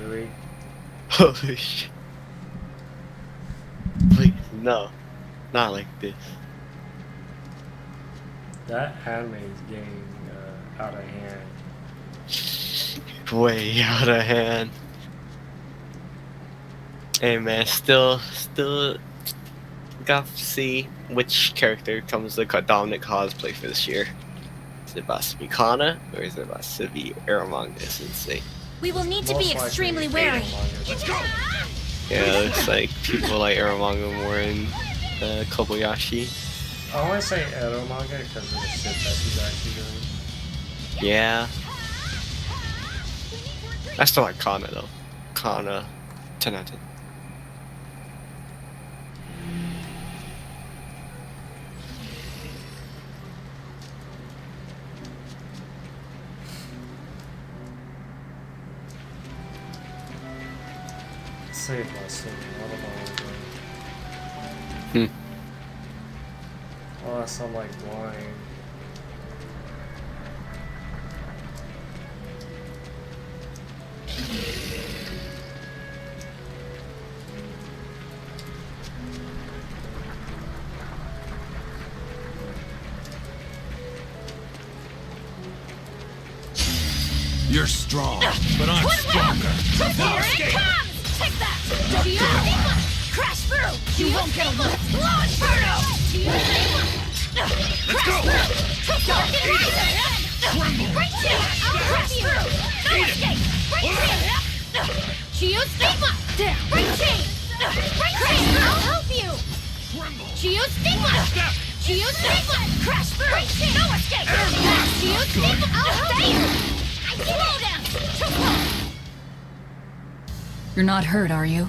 Really? Holy shit. Please, no. Not like this. That anime is getting out of hand. Way out of hand. Hey man, still got to see which character comes the dominant cosplay for this year. Is it about to be Kana or is it about to be Aramanga Sensei? We will need to be extremely wary. Let's go! Yeah, it looks like people like Aramanga more in Kobayashi. I want to say Eromanga because of the shit that she's actually doing. Yeah. I still like Kana though. Kana 10 out of 10. Save my soul. I don't know what I'm doing. Oh, I sound like blind. You're strong, but I'm stronger. Here it comes! Take that! Crash through! You won't get a look! Blow Inferno! Let's go! Right here! I'll crash through! No escape! Right here! Chio Stigma! Right chain! Right chain! I'll help you! Chio Stigma! Chio Stigma! Crash through! Right chain! No escape! Chio Stigma! I'll help you! Slow down! Too close! You're not hurt, are you?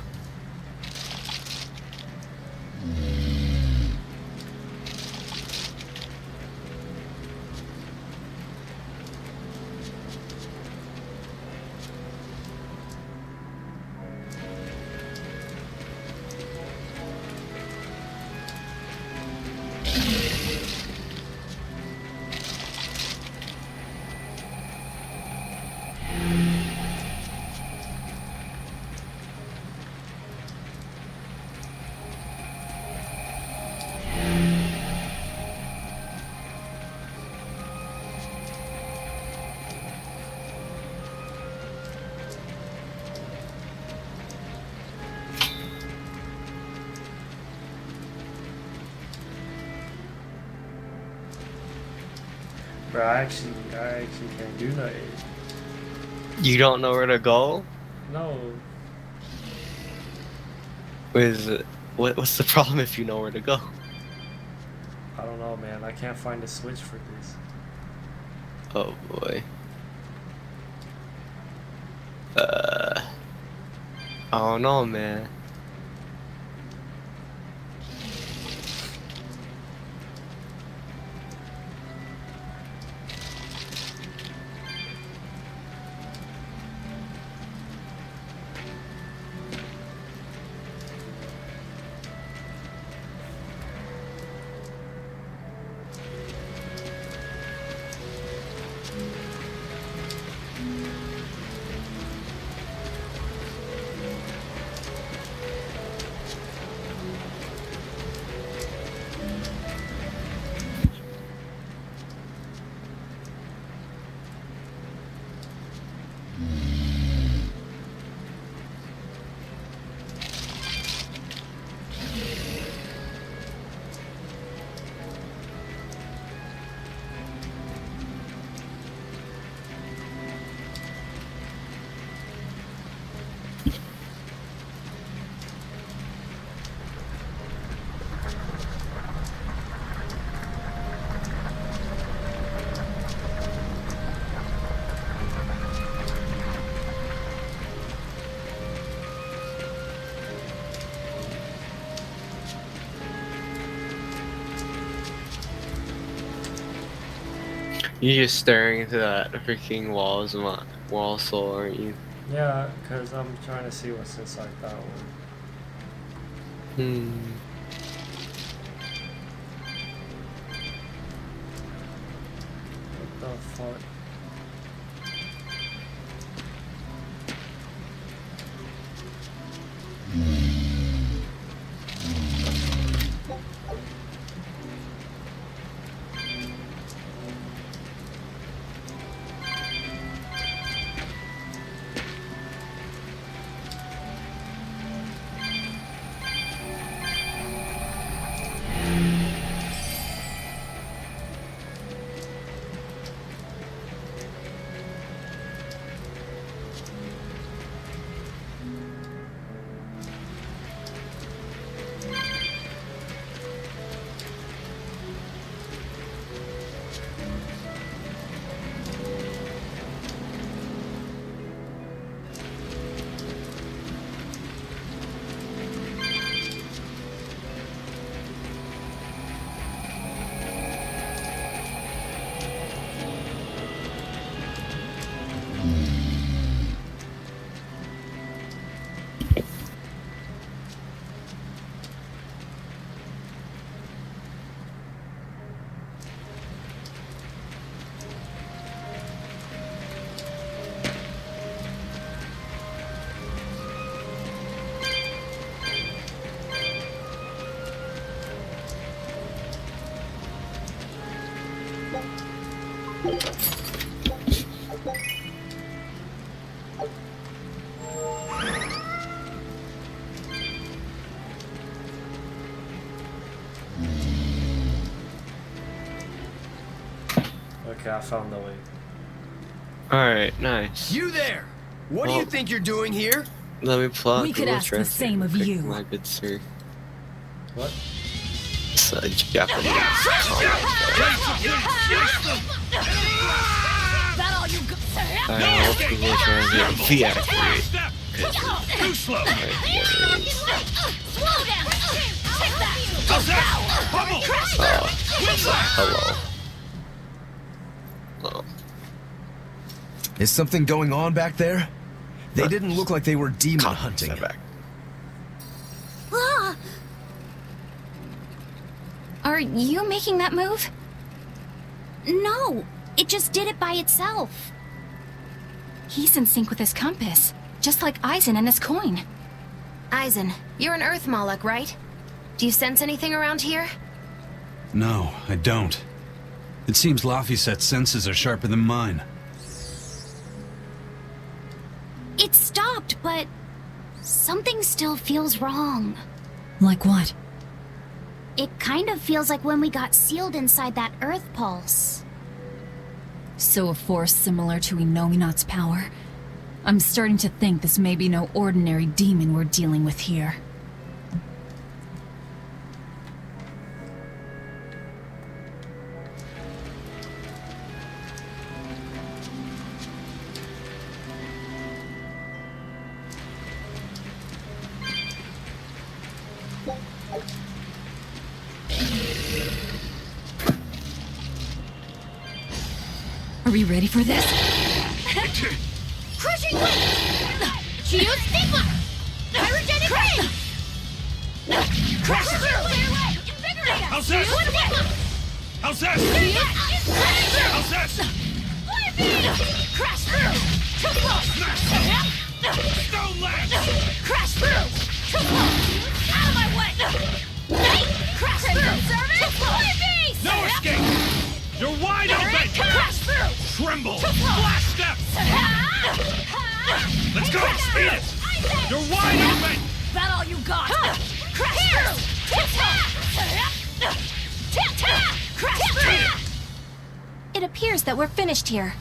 Bro, I actually can't do nothing. You don't know where to go? No. What's the problem if you know where to go? I don't know, man. I can't find a switch for this. Oh boy. I don't know, man. You're just staring into that freaking wall soul, aren't you? Yeah, because I'm trying to see what's inside that one. What the fuck? Okay, I found the way. Alright, nice. You there! What do you think you're doing here? Let me plug. We could ask the same of you. My good sir. What? It's a Japanese. That all you got? I hope people are trying to deactivate. Too slow. Slow down. Take that. Hello. Oh. Is something going on back there? They didn't look like they were demon hunting. Ah! Are you making that move? No, it just did it by itself. He's in sync with his compass, just like Eisen and his coin. Eisen, you're an Earth Moloch, right? Do you sense anything around here? No, I don't. It seems Laphicet's senses are sharper than mine. It stopped, but something still feels wrong. Like what? It kind of feels like when we got sealed inside that Earth Pulse. So a force similar to Inominat's power? I'm starting to think this may be no ordinary demon we're dealing with here. Are we ready for this? Crushing weight! Geo Stigma! Pyrogenic ray! Crash through! Invigorate! How's that? How's that? How's that? Crash through! Too close! Stone lash! Crash through! Too close! Out of my way! Crash through! Too close! No escape! You're wide open! Crash through! Tremble! Flash step! Let's go! Speed it! You're wide open! That all you got? Crash through! Crash through! It appears that we're finished here.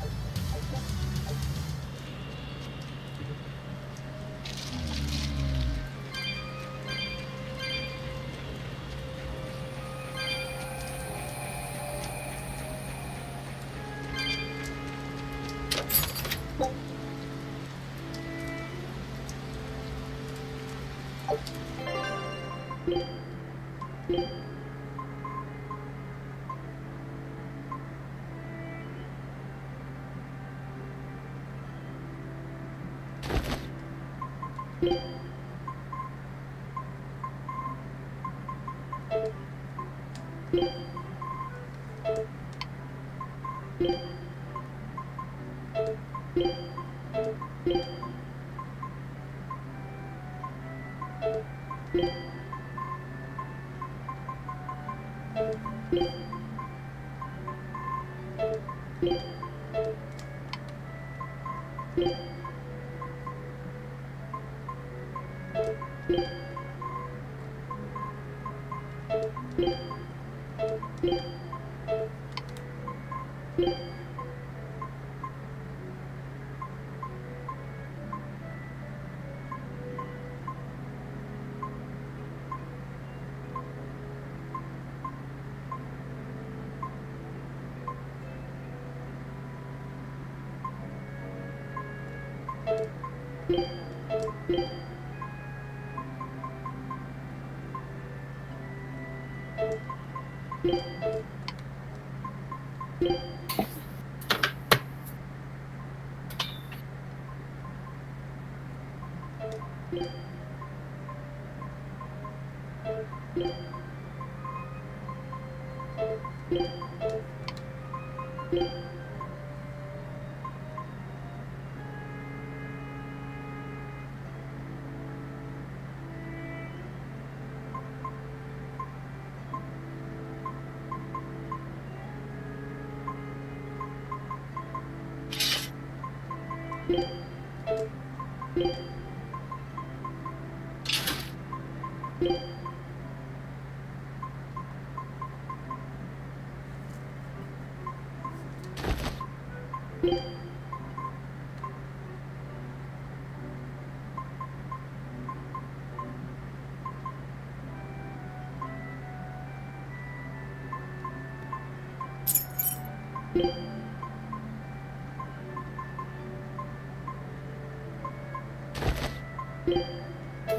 You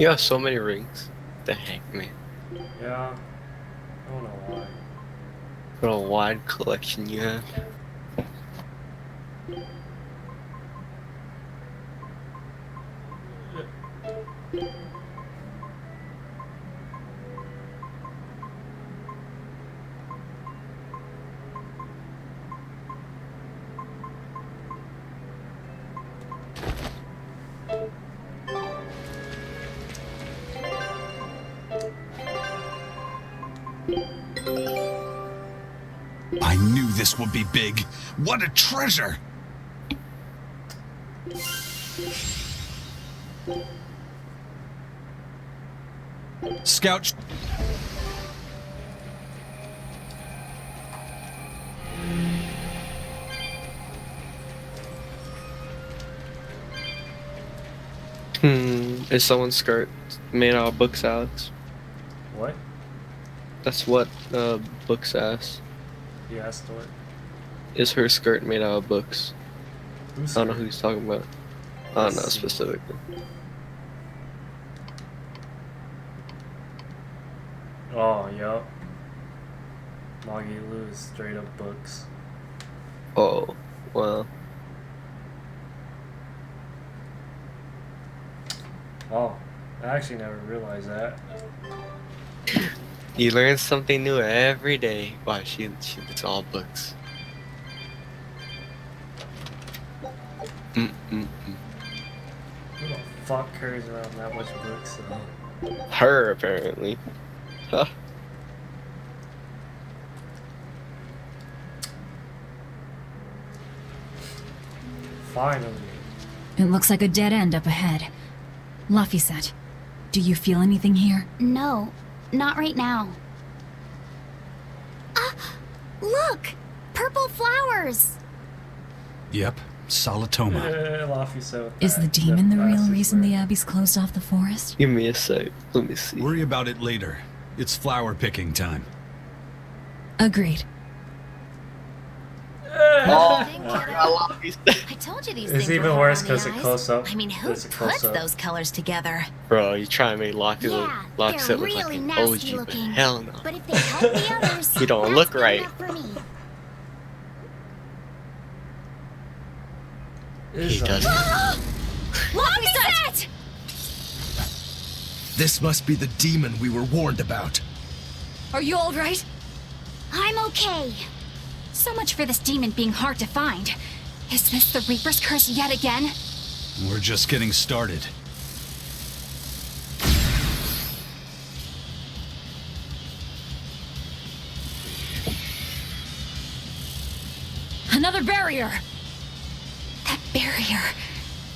have so many rings. The heck, man. Yeah. I don't know why. What a wide collection you have. I knew this would be big. What a treasure! Scout. Is someone's skirt made out of books, Alex? What? That's what books asked. You asked what? Is her skirt made out of books? Who's I don't know who he's talking about. I don't know specifically. Oh, yup. Moggy Lou is straight up books. Oh, well. Oh, I actually never realized that. You learn something new every day. Wow, it's all books. Who the fuck carries around that much books? Her, apparently. Huh. Finally. It looks like a dead end up ahead. Laphicet, do you feel anything here? No, not right now. Look! Purple flowers! Yep, solid Toma. Is the demon the real reason the Abbey's closed off the forest? Give me a sec. Let me see. Worry about it later. It's flower picking time. Agreed. I told you these It's things even were worse hard on because the it eyes. close up. I mean, who There's a puts close-up. those colors together? Bro, you trying to make Loxit they're look really like an nasty OG, but looking. hell no. But if they help the others, You don't that's look good right. enough for me. He doesn't. Laphicet! This must be the demon we were warned about. Are you all right? I'm okay. So much for this demon being hard to find. Is this the Reaper's curse yet again? We're just getting started. Another barrier! That barrier.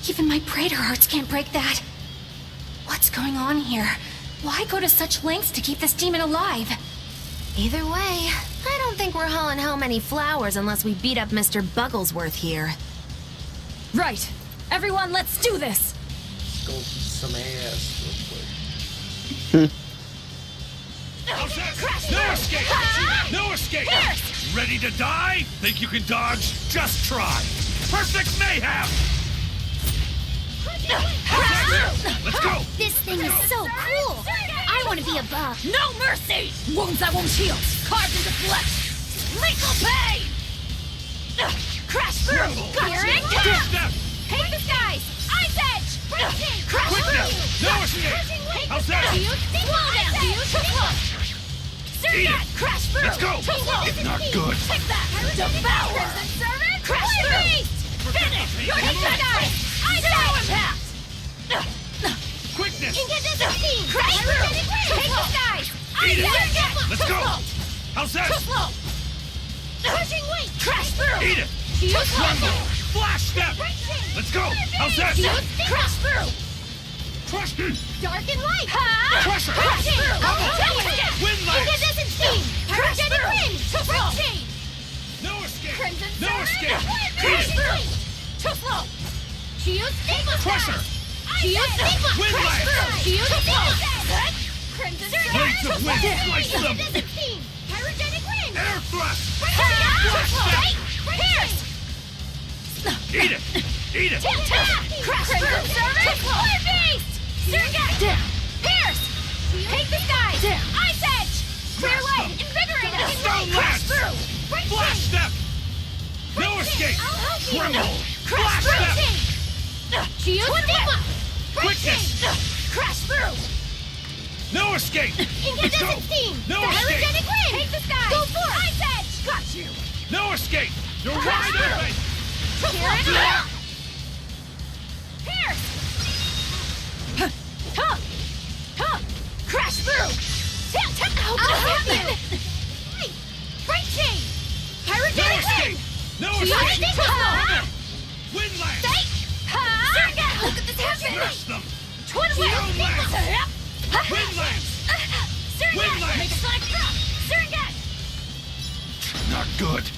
Even my Praetor hearts can't break that. What's going on here? Why go to such lengths to keep this demon alive? Either way, I don't think we're hauling home any flowers unless we beat up Mr. Bugglesworth here. Right. Everyone, let's do this! Go beat some ass real quick. No escape! No escape! Ready to die? Think you can dodge? Just try! Perfect mayhem! Let's go! This thing is so cool! I want to be above. No mercy! Wounds that won't heal! Carved into flesh! Lethal pain! Crash through! Here it comes! Take the skies! Ice Edge! Crash through! No escape! How's that? Slow down! Eat it! Crash through! Let's go! It's not good! Take that! Devour! Crash through! Finish! Take the skies! Ice Edge! Quickness! Incandescent! Crash through! Take the skies! Eat it! Ice Edge! Let's go! How's that? Too slow! Pushing weight! Crash through! Eat it! Tremble! Flash step! Let's go! How's that? Crash through! Crush! Dark and light! Crusher! Crashing! Wind lash! Incandescent steam! Crash through! Wind! Crushing! No escape! Crimson No Surge! escape! Eat Crash it! Too slow! Pressure! Crimson Blades of wind, slice them! Pyrogenic wind! Air thrust! Pierce! Eat it! Eat it! Crash through! Fire beast! Surgat! Pierce! Take the skies! Ice edge! Clear way! Invigorate us! Crash through! Flash step! No escape! Tremble! Flash step! Quickness! Crash through! No escape! Incandescent steam! No Pyrogenic escape! wind! Take the skies! Go for it! Ice edge! Got you! No escape! You're Crash wide open! Pierce! Crash through! I'll have you! Break chain! Pyrogenic wind! No escape! Wind lance! Look at this happen! Smash them! Twin Zero wheel! lance! Wind lance! Wind lance! Make a sonic drop! Surgat! Not good!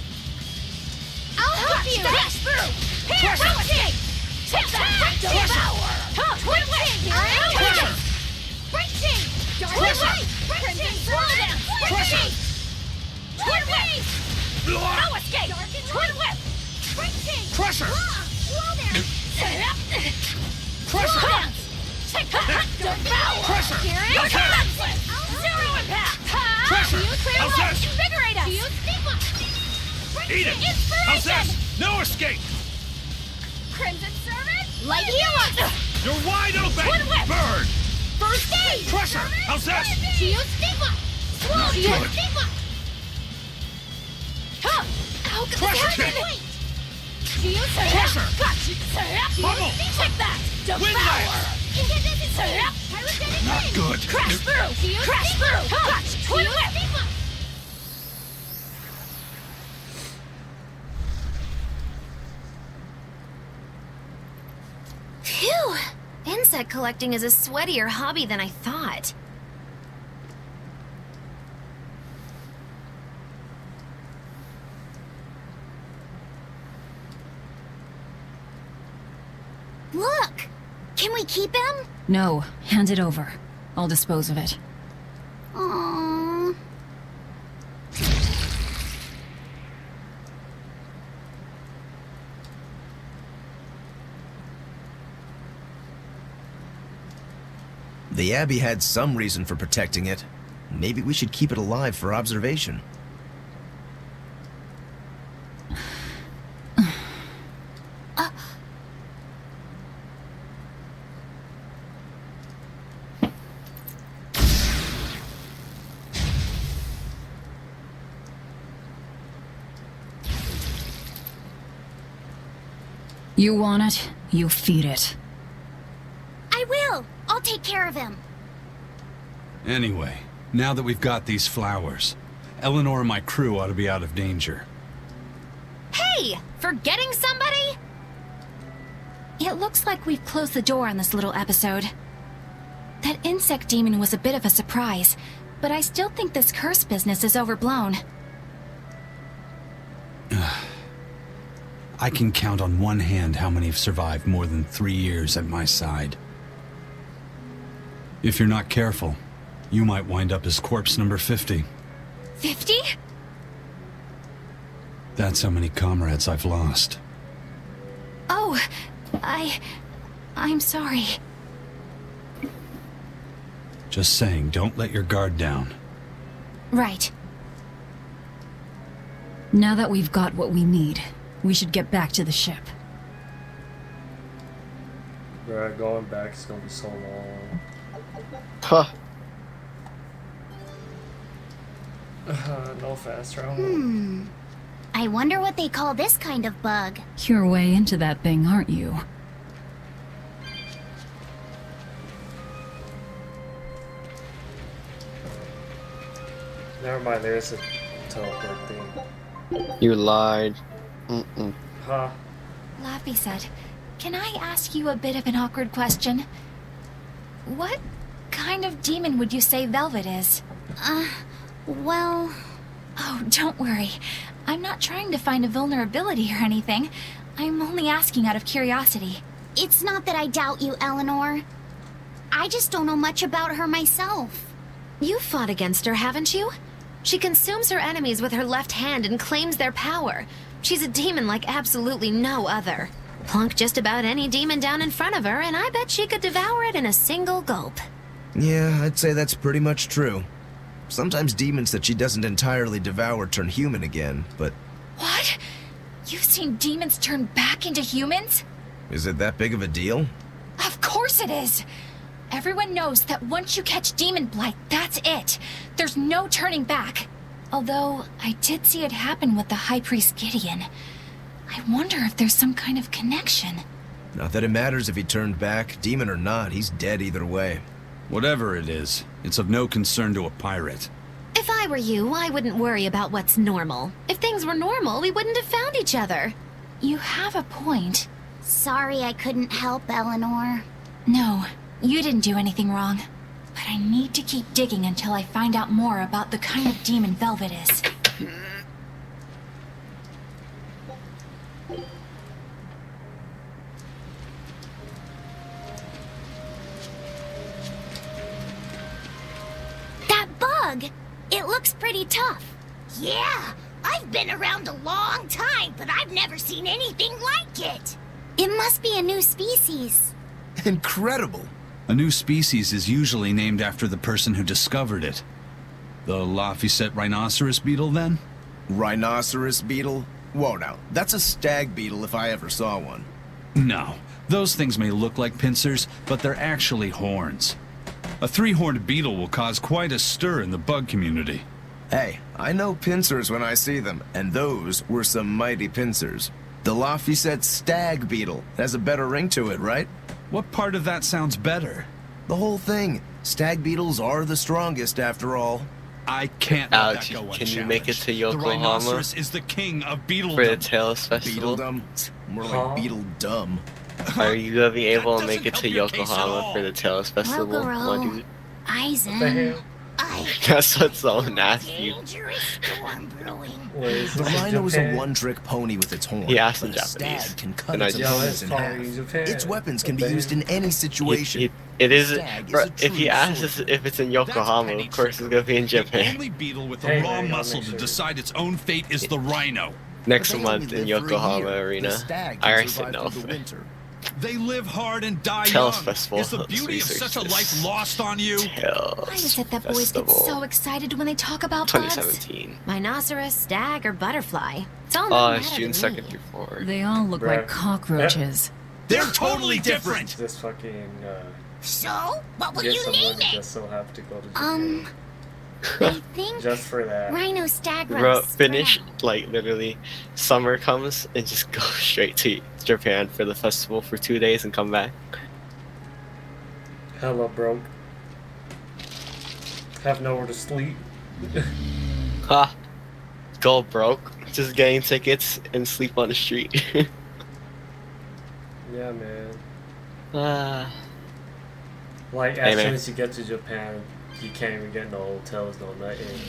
I'll help you! Crash through! Pierce! No escape! Devour! Twin wing! Pressure! Break chain! Twin wing! Crimson swirl! Pressure! Twin wing! No escape! Twin whip! Break chain! Pressure! Slow down! Pressure! Devour! Pressure! Zero impact! Pressure! Clear How's way! that? Invigorate us! Eat it! How's that? No escape! Crimson servant! Light heal! You're wide open! Twin whip! Burn! First aid! Pressure! How's that? Shield stigma! Slow Not shield good. stigma! How could this Pressure happen? kick. Wait! Shield Pressure. Got you! Bubble. Check that! Wind Devour! lance. Incandescent pyrogenic Not wind! good. Crash through! Crash through! Got you! Twin whip! Phew! Insect collecting is a sweatier hobby than I thought. Look! Can we keep him? No, hand it over. I'll dispose of it. Aww. The Abbey had some reason for protecting it. Maybe we should keep it alive for observation. You want it, you feed it. I will! I'll take care of him. Anyway, now that we've got these flowers, Eleanor and my crew ought to be out of danger. Hey! Forgetting somebody? It looks like we've closed the door on this little episode. That insect demon was a bit of a surprise, but I still think this curse business is overblown. I can count on one hand how many have survived more than 3 years at my side. If you're not careful, you might wind up as corpse number 50. 50? That's how many comrades I've lost. Oh, I'm sorry. Just saying, don't let your guard down. Right. Now that we've got what we need, we should get back to the ship. Right, going back is gonna be so long. Huh. No fast travel. I wonder what they call this kind of bug. You're way into that thing, aren't you? Never mind, there's a teleport thing. You lied. Huh? Laffy said, "Can I ask you a bit of an awkward question? What kind of demon would you say Velvet is?" Well... Oh, don't worry. I'm not trying to find a vulnerability or anything. I'm only asking out of curiosity. It's not that I doubt you, Eleanor. I just don't know much about her myself. You fought against her, haven't you? She consumes her enemies with her left hand and claims their power. She's a demon like absolutely no other. Plunk just about any demon down in front of her, and I bet she could devour it in a single gulp. Yeah, I'd say that's pretty much true. Sometimes demons that she doesn't entirely devour turn human again, but... What? You've seen demons turn back into humans? Is it that big of a deal? Of course it is! Everyone knows that once you catch demon blight, that's it. There's no turning back. Although, I did see it happen with the High Priest Gideon. I wonder if there's some kind of connection. Not that it matters if he turned back, demon or not, he's dead either way. Whatever it is, it's of no concern to a pirate. If I were you, I wouldn't worry about what's normal. If things were normal, we wouldn't have found each other. You have a point. Sorry I couldn't help, Eleanor. No, you didn't do anything wrong. But I need to keep digging until I find out more about the kind of demon Velvet is. That bug! It looks pretty tough. Yeah, I've been around a long time, but I've never seen anything like it. It must be a new species. Incredible! A new species is usually named after the person who discovered it. The Laphicet rhinoceros beetle, then? Rhinoceros beetle? Whoa now, that's a stag beetle if I ever saw one. No. Those things may look like pincers, but they're actually horns. A three-horned beetle will cause quite a stir in the bug community. Hey, I know pincers when I see them, and those were some mighty pincers. The Laphicet stag beetle has a better ring to it, right? What part of that sounds better? The whole thing. Stag beetles are the strongest, after all. I can't let Alex, that go can you make it to The Yokohama rhinoceros is the king of beetledom. for the Tales Festival? Beetledum? More like beetle dumb. Are you gonna be able to make it to Yokohama for the Tales Festival, my dude? Aizen. That's what someone asked you. The rhino is a one-trick pony with its horn. He asked in but a Japanese. stag can cut And I its just- opponents in half. Its weapons can be used in any situation. It is, Stag is bro, a if he true asks if it's in Yokohama, of course it's gonna be in The Japan. only beetle with the raw muscle to decide its own fate is the rhino. Next But they month only in live for a Yokohama year. Arena. The stag I can already said survive no. through the winter. They live hard and die Tales young. Festival. Is the Let's beauty of research such a this. life lost on you? Why is it that boys get so excited when they talk about bugs? 2017. Rhinoceros, stag, or butterfly. It's all Oh, that it's matter June to 2nd me. through 4. They all look like cockroaches. They're totally different! This fucking, So, what will guess you I'm name gonna it? just so have to go to Japan. I think Just for that. Rhino Stag Bro, finish, like, literally, summer comes and just go straight to Japan for the festival for 2 days and come back. Hella broke. Have nowhere to sleep. Ha! Go broke. Just getting tickets and sleep on the street. Yeah, man. Like, Like, as soon as you get to Japan, you can't even get no hotels, no nothing.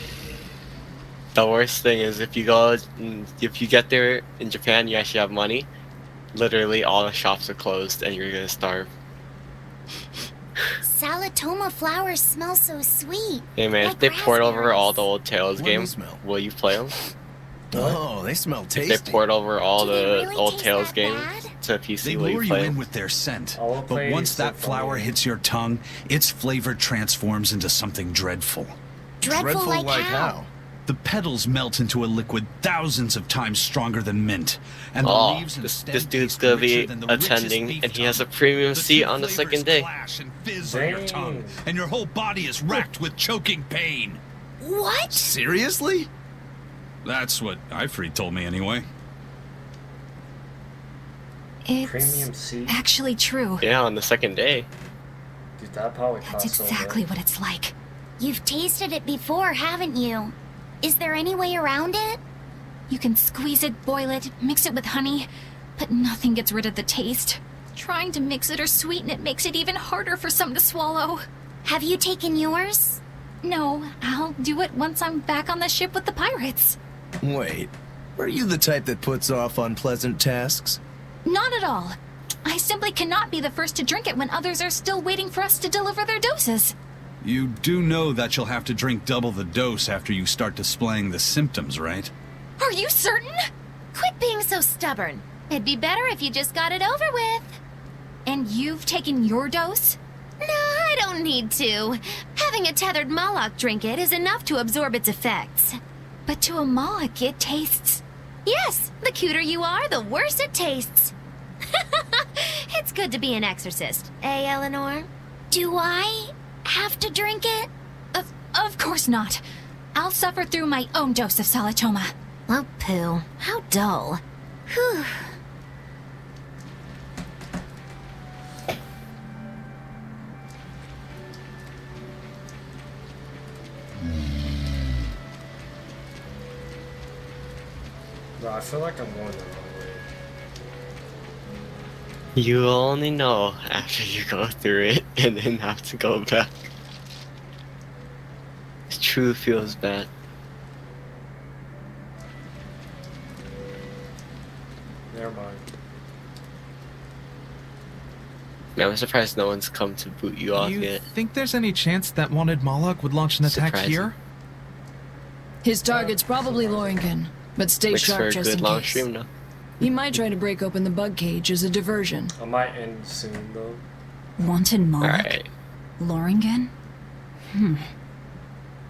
The worst thing is if you get there in Japan, you actually have money. Literally, all the shops are closed, and you're gonna starve. Salatoma flowers smell so sweet. Hey man, if they port over all the old Tales games, will you play them? Oh, they smell If tasty. they port over all the old Tales games to PC, They will lure you you play in 'em? with their scent, I'll but play once that so flower far. hits your tongue, its flavor transforms into something dreadful. Dreadful like how? The petals melt into a liquid thousands of times stronger than mint, and the Oh, leaves and this stem dude's taste gonna richer be than the richest attending, beef and he has a tongue. premium The seat two on the flavors second day. clash and fizz on your tongue, and your whole body is racked with choking pain. What? Seriously? That's what Ifrit told me anyway. Premium It's seat? actually true. Yeah, on the second day. Dude, that probably That's costs so exactly much. what it's like. You've tasted it before, haven't you? Is there any way around it? You can squeeze it, boil it, mix it with honey, but nothing gets rid of the taste. Trying to mix it or sweeten it makes it even harder for some to swallow. Have you taken yours? No, I'll do it once I'm back on the ship with the pirates. Wait, are you the type that puts off unpleasant tasks? Not at all. I simply cannot be the first to drink it when others are still waiting for us to deliver their doses. You do know that you'll have to drink double the dose after you start displaying the symptoms, right? Are you certain? Quit being so stubborn. It'd be better if you just got it over with. And you've taken your dose? No, I don't need to. Having a tethered Moloch drink it is enough to absorb its effects. But to a Moloch, it tastes... Yes, the cuter you are, the worse it tastes. It's good to be an exorcist, eh, Eleanor? Do I have to drink it? Of course not. I'll suffer through my own dose of Salatoma. Oh, poo. How dull. Whew. Bro, I feel like I'm going the wrong way. You only know after you go through it and then have to go back. It truly feels bad. Never mind. Man, I'm surprised no one's come to boot you off Do you yet. think there's any chance that wanted Moloch would launch an attack Surprising. here? His target's probably Loringen, but stay Makes for sharp a just good in long case. stream now. He might try to break open the bug cage as a diversion. I might end soon, though. Wanted Moloch? Alright. Loringen?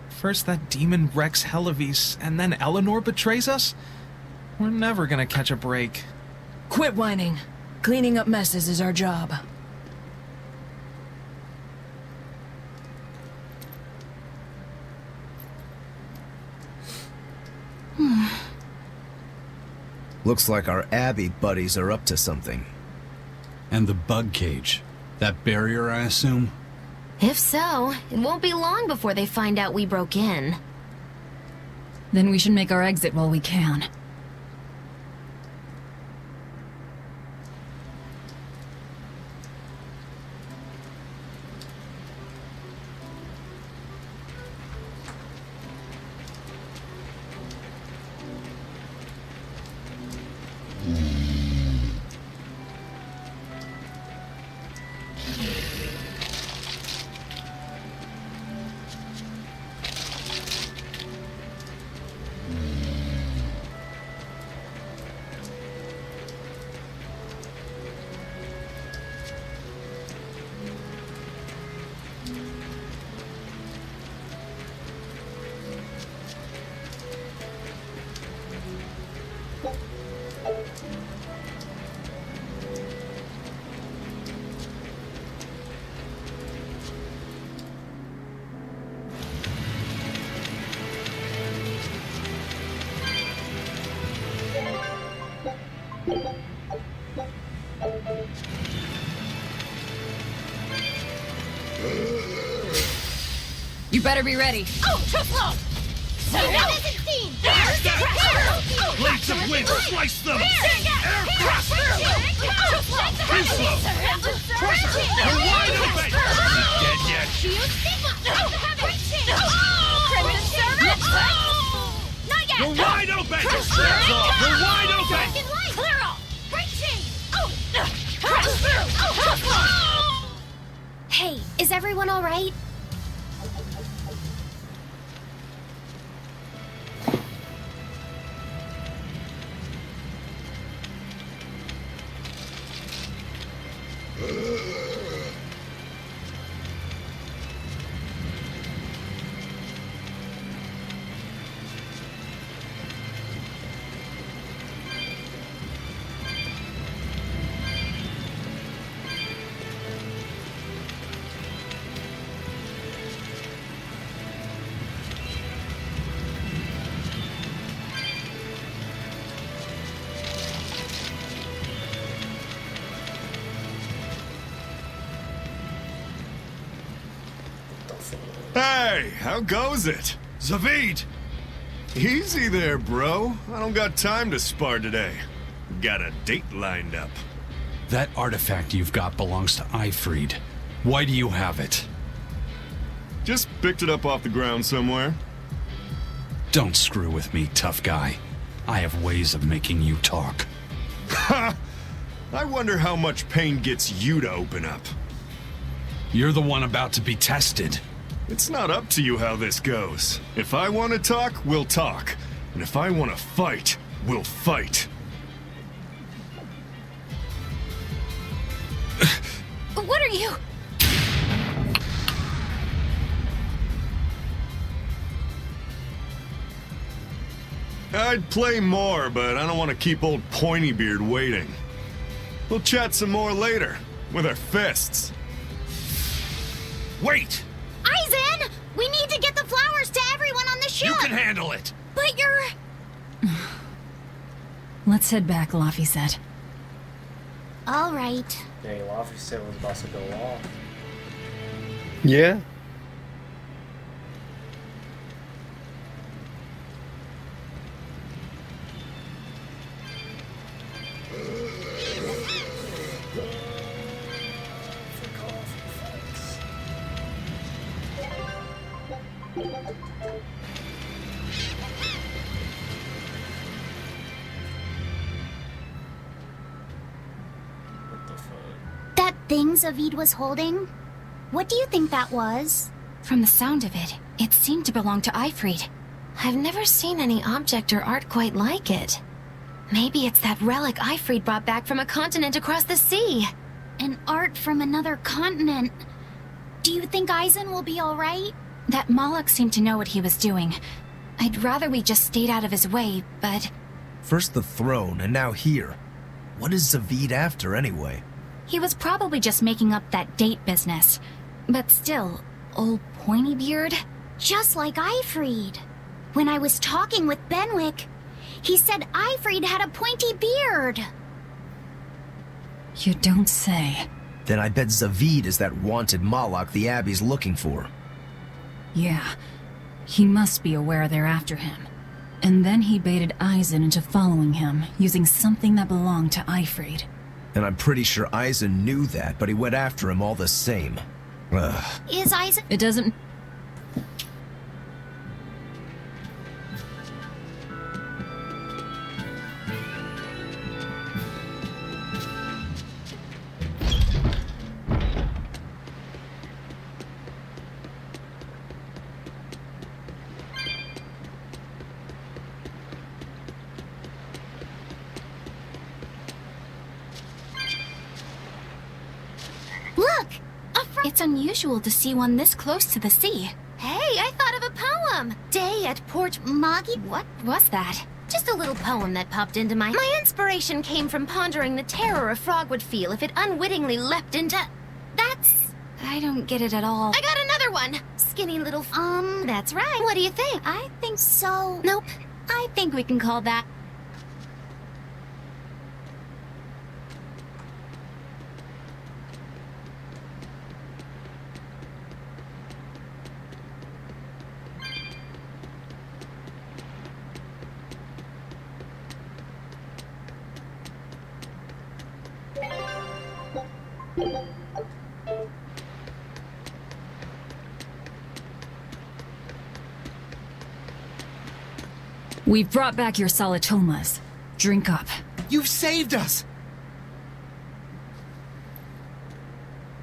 First that demon Rex Helavis, and then Eleanor betrays us? We're never gonna catch a break. Quit whining. Cleaning up messes is our job. Looks like our Abbey buddies are up to something. And the bug cage. That barrier, I assume? If so, it won't be long before they find out we broke in. Then we should make our exit while we can. You better be ready. Oh, too slow! So that isn't seen! Blades of wind, slice them! Air thrust! Too slow! You're wide open! Dead yet? Not yet! You're wide open! You're wide open! Clear off! Hey, is everyone all right? Hey, how goes it? Zavid! Easy there, bro. I don't got time to spar today. Got a date lined up. That artifact you've got belongs to Ifried. Why do you have it? Just picked it up off the ground somewhere. Don't screw with me, tough guy. I have ways of making you talk. Ha! I wonder how much pain gets you to open up. You're the one about to be tested. It's not up to you how this goes. If I want to talk, we'll talk. And if I want to fight, we'll fight. What are you? I'd play more, but I don't want to keep old Pointybeard waiting. We'll chat some more later, with our fists. Wait! Aizen! We need to get the flowers to everyone on the ship! You can handle it! But you're... Let's head back, Laffy said. All right. Dang, Laffy said was about to go off. Yeah. That thing Zavid was holding? What do you think that was? From the sound of it, it seemed to belong to Eifried. I've never seen any object or art quite like it. Maybe it's that relic Eifried brought back from a continent across the sea. An art from another continent. Do you think Aizen will be alright? That Moloch seemed to know what he was doing. I'd rather we just stayed out of his way, but... First the throne, and now here. What is Zavid after, anyway? He was probably just making up that date business. But still, old Pointybeard? Just like Eifried. When I was talking with Benwick, he said Eifried had a pointy beard. You don't say. Then I bet Zavid is that wanted Moloch the Abbey's looking for. Yeah. He must be aware they're after him. And then he baited Aizen into following him, using something that belonged to Eifried. And I'm pretty sure Aizen knew that, but he went after him all the same. Ugh. Is Aizen... It doesn't... Look! It's unusual to see one this close to the sea. Hey, I thought of a poem! Day at Port Magi... What was that? Just a little poem that popped into my... My inspiration came from pondering the terror a frog would feel if it unwittingly leapt into... That's... I don't get it at all. I got another one! Skinny little... That's right. What do you think? I think so. Nope. I think we can call that... We've brought back your Salatomas. Drink up. You've saved us!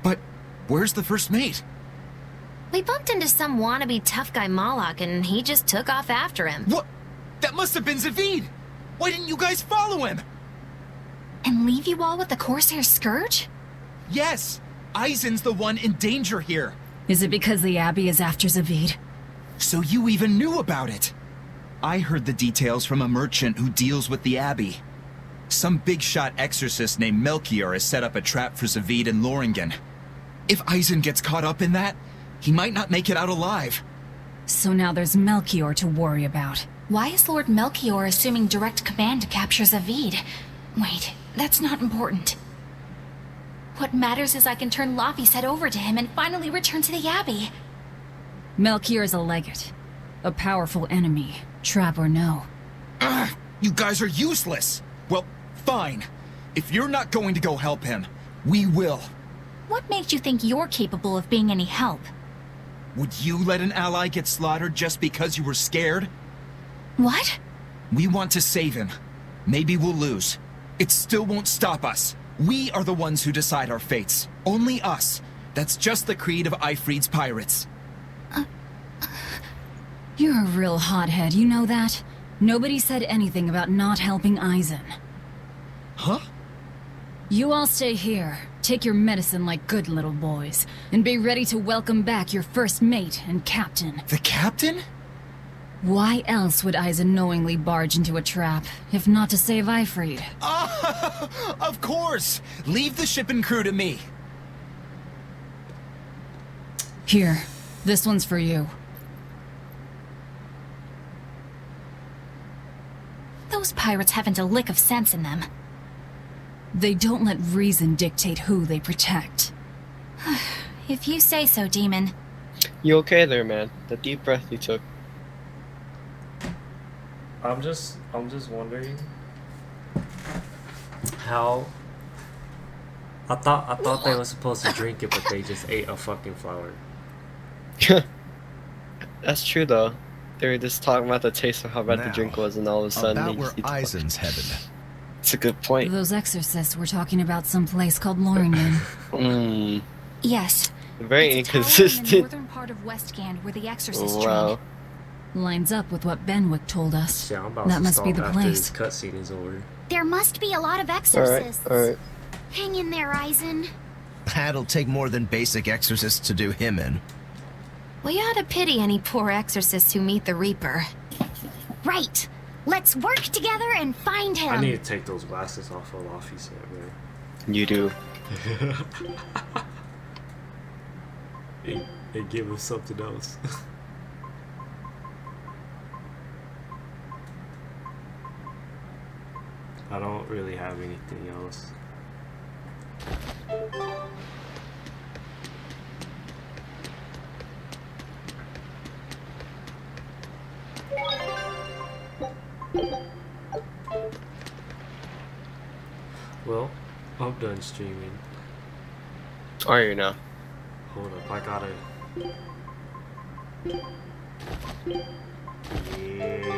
But where's the first mate? We bumped into some wannabe tough guy Moloch and he just took off after him. What? That must have been Zavid! Why didn't you guys follow him? And leave you all with the Corsair Scourge? Yes! Aizen's the one in danger here. Is it because the Abbey is after Zavid? So you even knew about it? I heard the details from a merchant who deals with the Abbey. Some big-shot exorcist named Melchior has set up a trap for Zavid and Loringen. If Aizen gets caught up in that, he might not make it out alive. So now there's Melchior to worry about. Why is Lord Melchior assuming direct command to capture Zavid? Wait, that's not important. What matters is I can turn Laffy's head over to him and finally return to the Abbey. Melchior is a legate. A powerful enemy, trap or no. Ugh, you guys are useless! Well, fine. If you're not going to go help him, we will. What makes you think you're capable of being any help? Would you let an ally get slaughtered just because you were scared? What? We want to save him. Maybe we'll lose. It still won't stop us. We are the ones who decide our fates. Only us. That's just the creed of Ifrid's pirates. You're a real hothead, you know that? Nobody said anything about not helping Eisen. Huh? You all stay here, take your medicine like good little boys, and be ready to welcome back your first mate and captain. The captain? Why else would Eisen knowingly barge into a trap, if not to save Ifrid? Of course! Leave the ship and crew to me. Here, this one's for you. Those pirates haven't a lick of sense in them. They don't let reason dictate who they protect. If you say so, Demon. You okay there, man? The deep breath you took. I'm just wondering how. I thought they were supposed to drink it, but they just ate a fucking flower. That's true though. They were just talking about the taste of how bad the drink was, and all of a sudden about they where just eat Eisen's headed. It's a good point. Those exorcists were talking about some place called Loringen. Yes. Very it's inconsistent. In the northern part of Westgand where the exorcists Wow. Lines up with what Benwick told us. Shit, I'm about that to must be stop the after this place. cutscene is over. There must be a lot of exorcists. Alright. Hang in there, Eisen. That'll take more than basic exorcists to do him in. We ought to pity any poor exorcists who meet the Reaper. Right. Let's work together and find him. I need to take those glasses off of Laffy said, man. You do. They give him something else. I don't really have anything else. Well, I'm done streaming. Are you now? Hold up, I gotta... Yeah.